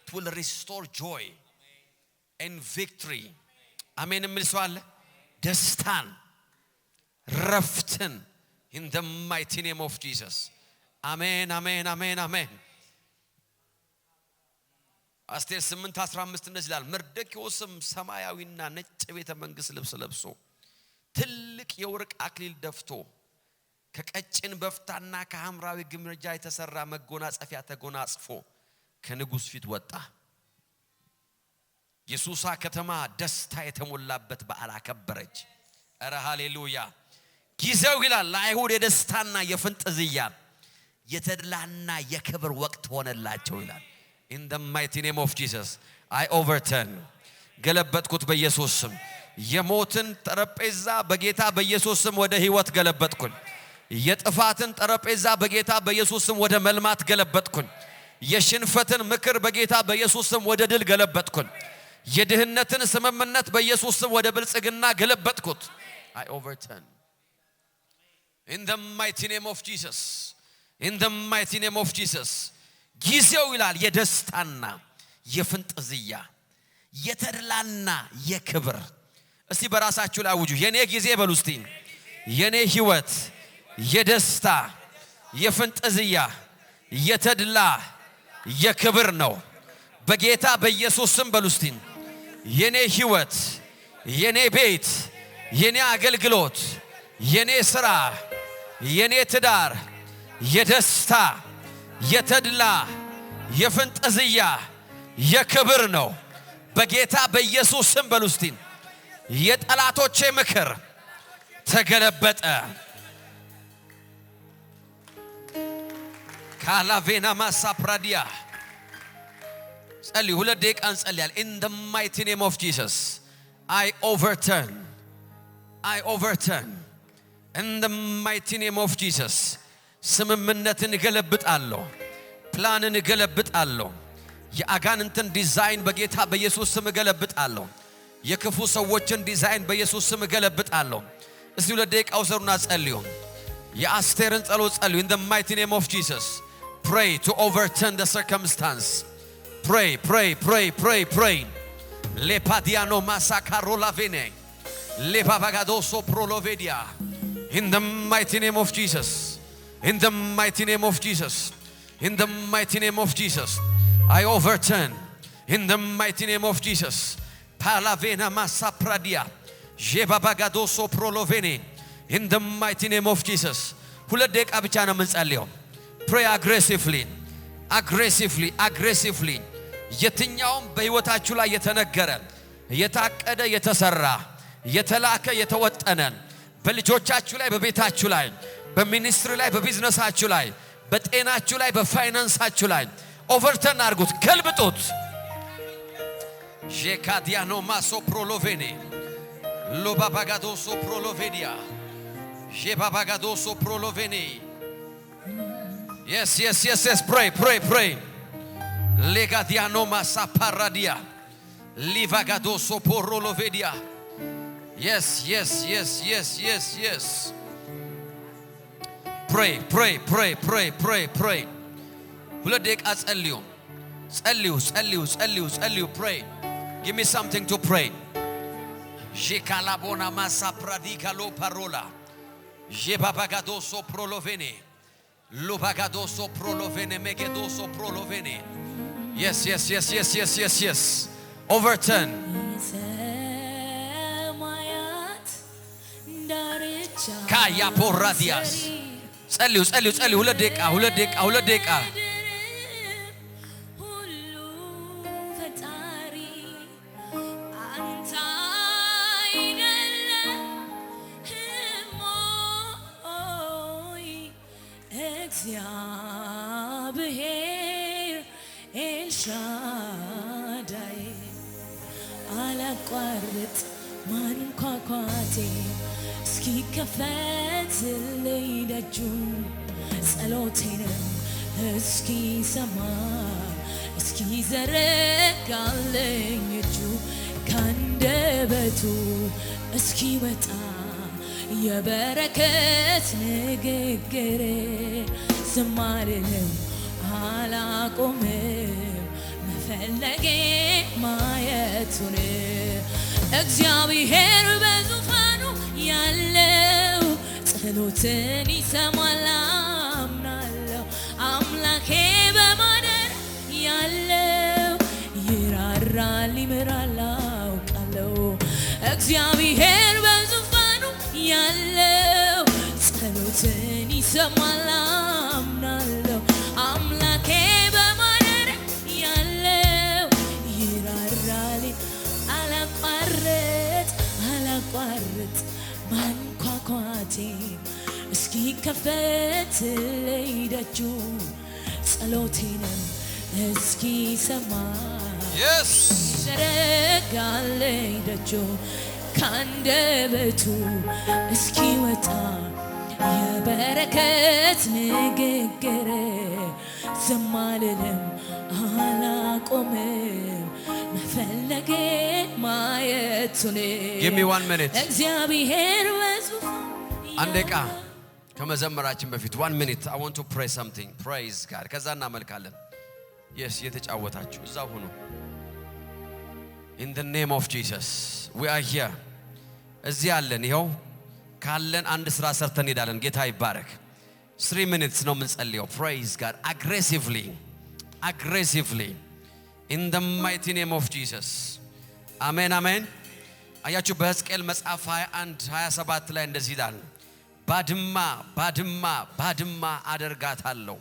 It will restore joy and victory. አሜን የሚል ሰው አለ? ደስታን ረፍትን in the mighty name of Jesus. አሜን አሜን አሜን አሜን። አስቴር 8:15 እንደዚህ ይላል፣ መርዶክዮስም ሰማያዊና ነጭ ቤተ መንግስት ልብስ ለብሶ ትልቅ የወርቅ አክሊል ደፍቶ ከቀጭን በፍታና ከሐምራዊ ግምጃ የተሰራ መጎናጸፊያ ተጎናጽፎ ከንጉስ ፊት ወጣ። የሱሳ ከተማ ደስታ የተሞላበት በዓል አከበረች። አረ ሃሌሉያ። ጊዜው ይላል ለአይሁድ የደስታና የፍንጥዝያ የተድላና የክብር ወቅት ሆነላቸው ይላል። In the mighty name of Jesus, I overturn. ገለበጥኩት በኢየሱስ ስም። የሞትን ጠረጴዛ በጌታ በኢየሱስ ስም ወደ ህይወት ገለበጥኩኝ። የጥፋትን ጠረጴዛ በጌታ በኢየሱስ ስም ወደ መልማት ገለበጥኩኝ። የሽንፈትን ምክር በጌታ በኢየሱስ ስም ወደ ድል ገለበጥኩኝ። የድህነትን ስምምነት በኢየሱስ ስም ወደ ብልጽግና ገለበጥኩት። I overturn. In the mighty name of Jesus. In the mighty name of Jesus. ጊዜው ይላል የደስታና የፍንጥዝያ የተድላና የክብር። እስቲ በራሳችሁ ላይ አውጁ። የኔ ጊዜ በሉ እስቲ። የኔ ህይወት የደስታ የፍንጥዝያ የተድላ የክብር ነው በጌታ በኢየሱስ ስም በሉ እስቲ። የኔ ህይወት የኔ ቤት የኔ አገልግሎት የኔ ሥራ የኔ ትዳር የደስታ የተድላ የፍንጥዝያ የክብር ነው በጌታ በኢየሱስ ስም በሉ እስቲ። የጠላቶቼ ምክር ተገለበጠ። ካላቬና ማሳፕራዲያ ጸልዩ። 2 ደቂቃ እንጸልያለን። In the mighty name of Jesus, I overturn. In the mighty name of Jesus, ስምምነትን እገለብጣለሁ። ፕላንን እገለብጣለሁ። የአጋንንትን ዲዛይን በጌታ በኢየሱስ ስም እገለብጣለሁ። የክፉ ሰዎችን ዲዛይን በኢየሱስ ስም እገለብጣለሁ። እስቲ 2 ደቂቃ ውሰዱና ጸልዩ። የአስቴርን ጸሎት ጸልዩ። In the mighty name of Jesus, pray to overturn the circumstance. Pray. Lepadiano masacarola vene. Lepavagadoso prolovedia. In the mighty name of Jesus. In the mighty name of Jesus. In the mighty name of Jesus. I overturn. In the mighty name of Jesus. Palavena masapradia. Jebabagadoso prolovene. In the mighty name of Jesus. 2 ደቂቃ ብቻ ነው የምንጸልየው። Pray aggressively. የትኛውም በህይወታችሁ ላይ የተነገረ የታቀደ የተሰራ የተላከ የተወጠነ በልጆቻችሁ ላይ በቤታችሁ ላይ በሚኒስትሪ ላይ በቢዝነሳችሁ ላይ በጤናችሁ ላይ በፋይናንሳችሁ ላይ ኦቨርተርን አድርጉት፣ ገልብጡት። ጄካዲያኖ ማሶ ፕሮሎቬኔ ሎባባጋዶሶ ፕሮሎቬዲያ ጄባባጋዶሶ ፕሮሎቬኔ Yes. Pray. Legadiano masaparadia. Livagadoso porolovedia. Yes. Pray. 2 ደቂቃ ጸልዩ። Pray. Give me something to pray. Jekalabona masapradikalo parola. Jebabagadoso prolovene. Lubagadoso prolovene megedoso prolovene. Yes. Overturn. Kaya poradias. ጸልዩ 2 ደቂቃ ኤልሻዳይ አላቋርጥ ማንኳኳቴ እስኪከፈትልኝ ደጁ ጸሎቴንም እስኪሰማ እስኪዘረጋልኝ እጁ ካንደበቱ እስኪወጣ የበረከት ንግግር ዝም አልልም አላቆምም መፈለጌ ማየቱን እግዚአብሔር በዙፋኑ ያለው ጸሎትን ይሰማል አምናለሁ አምላኬ በማደር ያለው ይራራል ይምራል አውቃለሁ እግዚአብሔር በዙፋኑ ያለው ጸሎትን ይሰማል አምናለሁ አምላኬ በማደር ያለው ይራራል አላቋርጥ ማንኳኳቴ እስኪከፈትልኝ ደጁ ጸሎቴንም እስኪሰማ ዘረጋልኝ ደጁ ካንደበቱ እስኪወጣ የበረከት ንግግር ዝም አልልም አላቆምም መፈለጌ ማየቱን Give me 1 minute እግዚአብሔር በዙፋኑ አንድ ደቂቃ ከመዘመራችን በፊት 1 minute I want to pray something praise God ከዛ እናመልካለን yes የተጫወታችሁ እዛው ሆኖ in the name of Jesus we are here እዚህ አለን ይኸው ካለን አንድ ስራ ሰርተን ሄዳለን ጌታ ይባረክ 3 minutes ነው የምንጸልየው praise God aggressively in the mighty name of Jesus amen amen አያችሁ በሕዝቅኤል መጽሐፍ 21:27 ላይ እንደዚህ ይላል ባድማ አደርጋታለሁ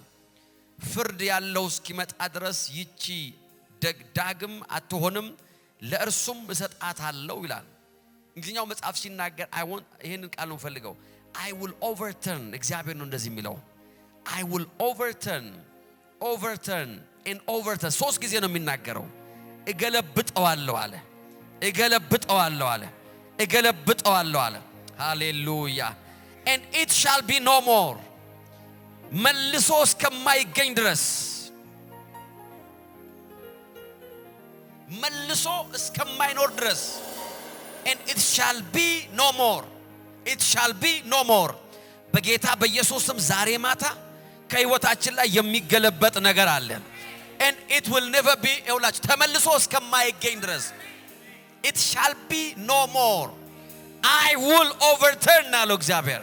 ፍርድ ያለው እስኪመጣ ድረስ ይቺ ዳግም አትሆንም ለእርሱም እሰጣታለሁ ይላል እንግሊዝኛው መጽሐፍ ሲናገር ይሄንን ቃል ነው ፈልገው I will overturn እግዚአብሔር ነው እንደዚህ የሚለው I will overturn ሶስት ጊዜ ነው የሚናገረው እገለብጠዋለሁ አለ ሃሌሉያ and it shall be no more መልሶ እስከማይገኝ ድረስ መልሶ እስከማይኖር ድረስ and it shall be no more በጌታ በኢየሱስም ዛሬ ማታ ከህይወታችን ላይ የሚገለበጥ ነገር አለ and it will never be እውላችሁ ተመልሶ እስከማይገኝ ድረስ it shall be no more I will overturn አለው እግዚአብሔር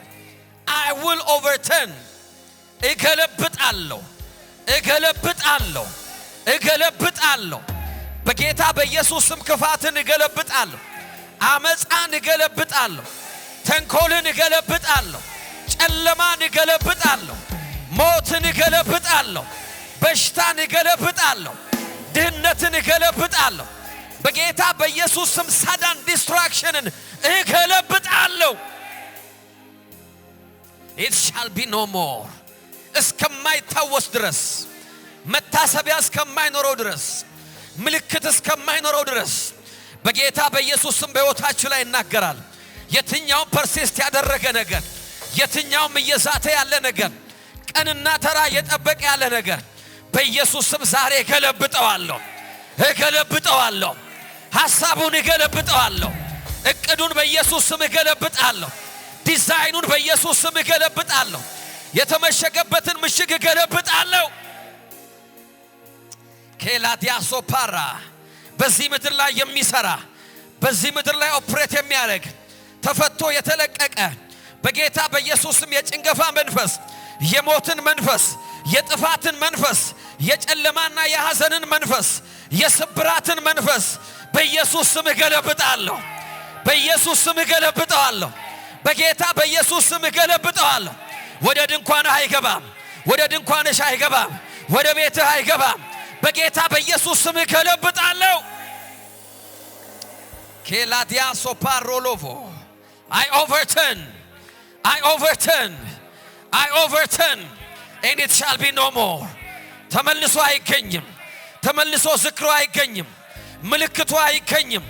I will overturn እገለብጣለሁ በጌታ በኢየሱስም ክፋትን እገለብጣለሁ አመፃን እገለብጣለሁ ተንኮልን እገለብጣለሁ ጨለማን እገለብጣለሁ ሞትን እገለብጣለሁ በሽታን እገለብጣለሁ ድህነትን እገለብጣለሁ በጌታ በኢየሱስም ሰዳን ዲስትራክሽንን እገለብጣለሁ it shall be no more እስከማይታወስ ድረስ መታሰቢያ እስከማይኖረው ድረስ ምልክት እስከማይኖረው ድረስ በጌታ በኢየሱስም በሕይወታችሁ ላይ እናገራል የትኛው ፐርሲስት ያደረገ ነገር የትኛውም እየዛተ ያለ ነገር ቀንና ተራ የጠበቀ ያለ ነገር በኢየሱስም ዛሬ እገለብጠዋለሁ ሐሳቡን እገለብጠዋለሁ እቅዱን በኢየሱስም እገለብጣለሁ ዲዛይኑን በኢየሱስም እገለብጣለሁ የተመሸገበትን ምሽግ እገለብጣለሁ ኬላዲያሶፓራ በዚህ ምድር ላይ የሚሰራ በዚህ ምድር ላይ ኦፕሬት የሚያደርግ ተፈቶ የተለቀቀ በጌታ በኢየሱስም የጭንገፋ መንፈስ የሞትን መንፈስ የጥፋትን መንፈስ የጨለማና የሐዘንን መንፈስ የስብራትን መንፈስ በኢየሱስም እገለብጣለሁ በጌታ በኢየሱስም እገለብጠዋለሁ ወደ ድንኳንህ አይገባም ወደ ድንኳንሽ አይገባም ወደ ቤትህ አይገባም በጌታ በኢየሱስም እገለብጣለሁ ኬላዲያሶፓሮሎቮ I overturn and it shall be no more ተመልሶ አይገኝም ተመልሶ ዝክሩ አይገኝም ምልክቱ አይገኝም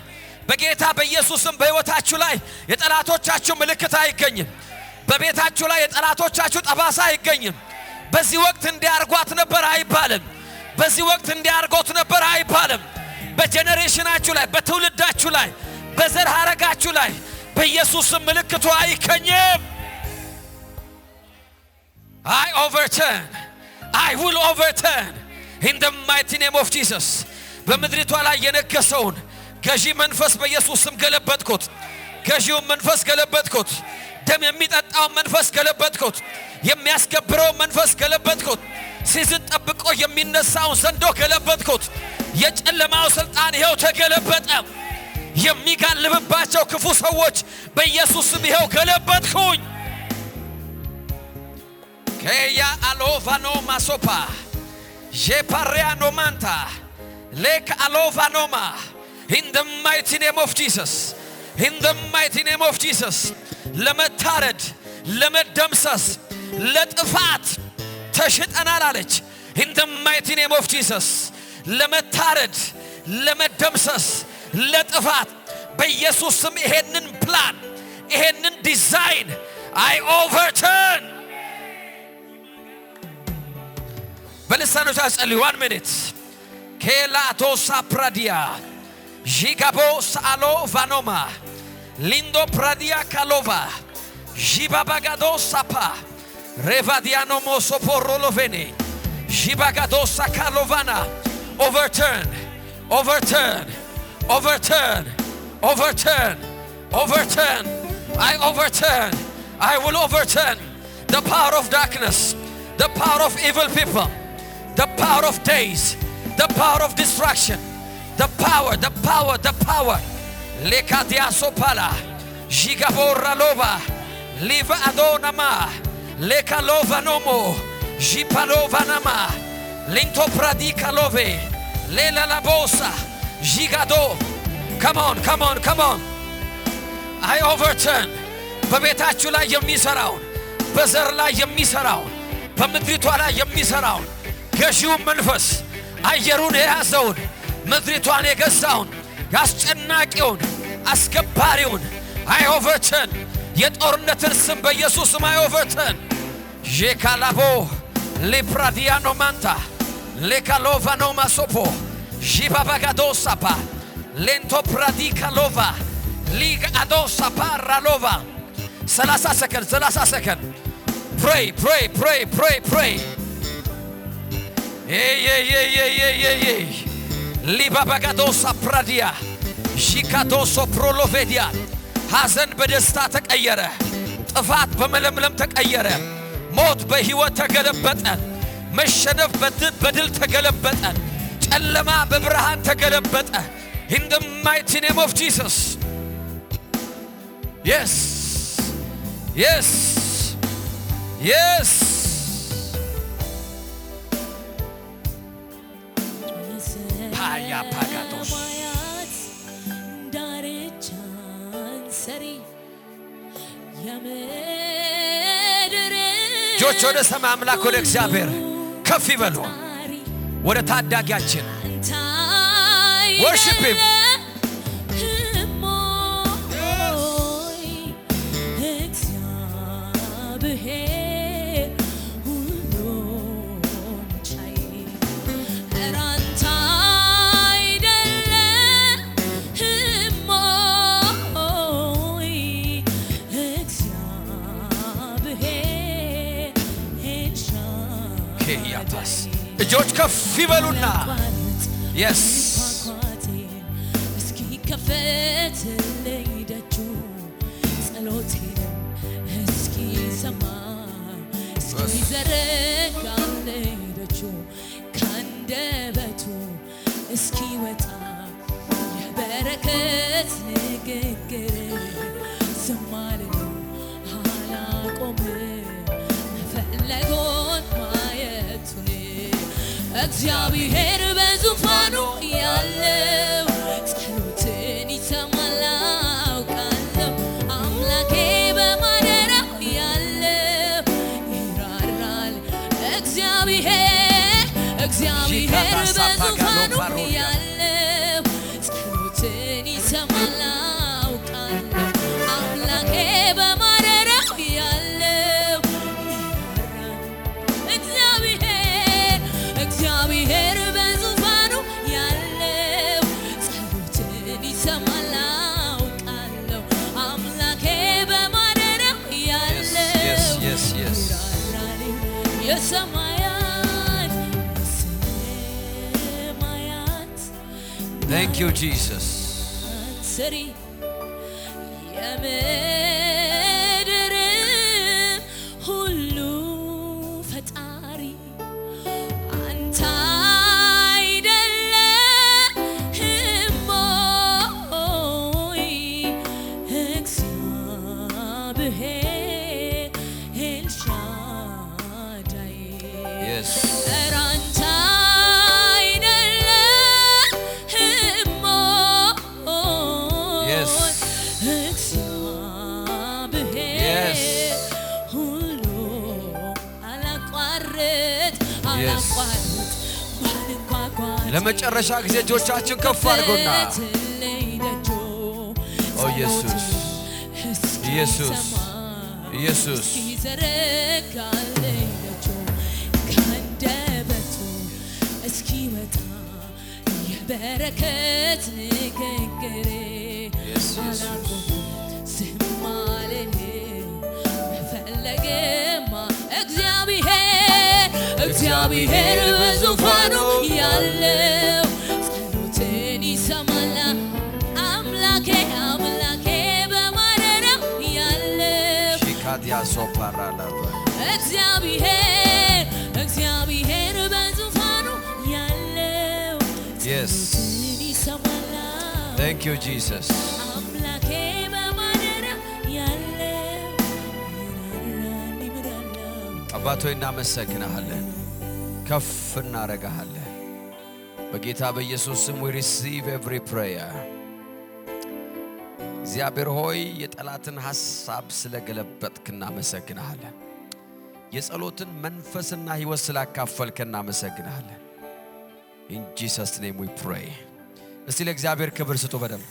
በጌታ በኢየሱስም በሕይወታችሁ ላይ የጠላቶቻችሁ ምልክት አይገኝም በቤታችሁ ላይ የጠላቶቻችሁ ጠባሳ አይገኝም በዚህ ወቅት እንዲያርጓት ነበር አይባልም በዚህ ወቅት እንዲያርጎት ነበር አይባልም በጄኔሬሽናችሁ ላይ በትውልዳችሁ ላይ በዘር ሐረጋችሁ ላይ በኢየሱስም ምልክቱ አይገኝም I overturn I will overturn in the mighty name of Jesus በምድሪቷ ላይ የነገሰውን ገዢ መንፈስ በኢየሱስም ገለበጥኩት ገዢው መንፈስ ገለበጥኩት ደም የሚጠጣው መንፈስ ገለበጥኩት የሚያስከብረው መንፈስ ገለበጥኩት ሲዝን ጠብቆ የሚነሳው ዘንዶ ገለበጥኩት የጨለማው ስልጣን ይሄው ተገለበጠ የሚጋልብባቸው ክፉ ሰዎች በኢየሱስም ይሄው ገለበጥኩኝ ከያ አሎቫኖ ማሶፓ ጄፓሪያኖ ማንታ ሌክ አሎቫኖማ in the mighty name of Jesus in the mighty name of Jesus ለመታረድ ለመደምሰስ ለጥፋት ተሽጠናል አለች in the mighty name of Jesus ለመታረድ ለመደምሰስ ለጥፋት በኢየሱስ ስም ይሄንን ፕላን ይሄንን ዲዛይን I overturn በልሳኖች አጸልዩ 1 minute ኬላቶ ሳፕራዲያ ጂጋቦ ሳሎ ቫኖማ ሊንዶ ፕራዲያ ካሎቫ ጂባባጋዶ ሳፓ ሬቫዲያኖ ሞሶፖሮሎቬኔ ጂባጋዶ ሳካሎቫና overturn overturn overturn overturn overturn I overturn I will overturn the power of darkness the power of evil people the power of days the power of destruction the power lekadia sopala jigabora lova liva adonama lekalova nomo jipalova nama linto pradika love lela la bosa jigado come on I overturn በቤታችሁ ላይ የሚሰራው በዘር ላይ የሚሰራው በምድሪቷ ላይ የሚሰራው ገዢው መንፈስ አየሩን የያዘውን ምድሪቷን የገዛውን ያስጨናቂውን አስከባሪውን I overturn የጦርነትን ስም በኢየሱስም I overturn ጄካላቦ ሊፕራዲያኖ ማንታ ሌካሎቫኖ ማሶፖ ጂባባጋዶ ሳፓ ሌንቶ ፕራዲካሎቫ ሊጋ አዶ ሳፓራሎቫ 30 ሰከንድ pray ሊባባጋዶ ሳፕራዲያ ሺካዶ ሶፕሮሎቬዲያ ሐዘን በደስታ ተቀየረ ጥፋት በመለምለም ተቀየረ ሞት በሕይወት ተገለበጠ መሸነፍ በድል ተገለበጠ ጨለማ በብርሃን ተገለበጠ in the mighty name of Jesus yes paya pagados ጆች ወደ ሰማይ አምላክ ወደ እግዚአብሔር ከፍ ይበሉ ወደ ታዳጊያችን worship him እጆች ከፍ ይበሉና yes እስኪ ከፈትልኝ ደጁ ጸሎቴን እስኪ ሰማ እስኪ ዘረጋልኝ ደጁ ካንደበቱ እስኪ ወጣ የበረከት ንግግር ዝም አልለው አላቆም መፈለጎን ማየቱን እግዚአብሔር በዙፋኑ ያለው ጸሎትን ይሰማል አውቃለሁ አምላኬ በማደሪያው ያለው ይራራል እግዚአብሔር በዙፋኑ you Jesus ሰሪ የምድር ሁሉ ፈጣሪ አንተ አይደለህም ወይ እግዚአብሔር ኤልሻዳይ yes ኧረ አንተ yes እግዚአብሔር ሁሉ አላቋርጥ ባልንኳኳት ለመጨረሻ ጊዜ እጆቻችን ከፍ አድርጉና ኦ ኢየሱስ ኢየሱስ ኢየሱስ ይዘረጋልኝ ደጆ ከአንደበቱ እስኪወጣ የበረከት ንግግሬ አላቆም ዝም አልልም መፈለጌማ እግዚአብሔር በዙፋኑ ያለው ጸሎትን ይሰማል አምላኬ በማደሪያው ያለው ሺካዲያ ሶፓራላ እግዚአብሔር በዙፋኑ ያለው yes ጸሎትን ይሰማል thank you Jesus አምላኬ በማደሪያው ያለው ይምራል አባቶ እናመሰግናለን ከፍ እናረጋለን በጌታ በኢየሱስ ስም we receive every prayer እግዚአብሔር ሆይ የጠላትን ሐሳብ ስለገለበጥክ እናመሰግናለን የጸሎትን መንፈስና ሕይወት ስላካፈልክ እናመሰግናለን in Jesus name we pray እስቲ ለእግዚአብሔር ክብር ስጡ በደም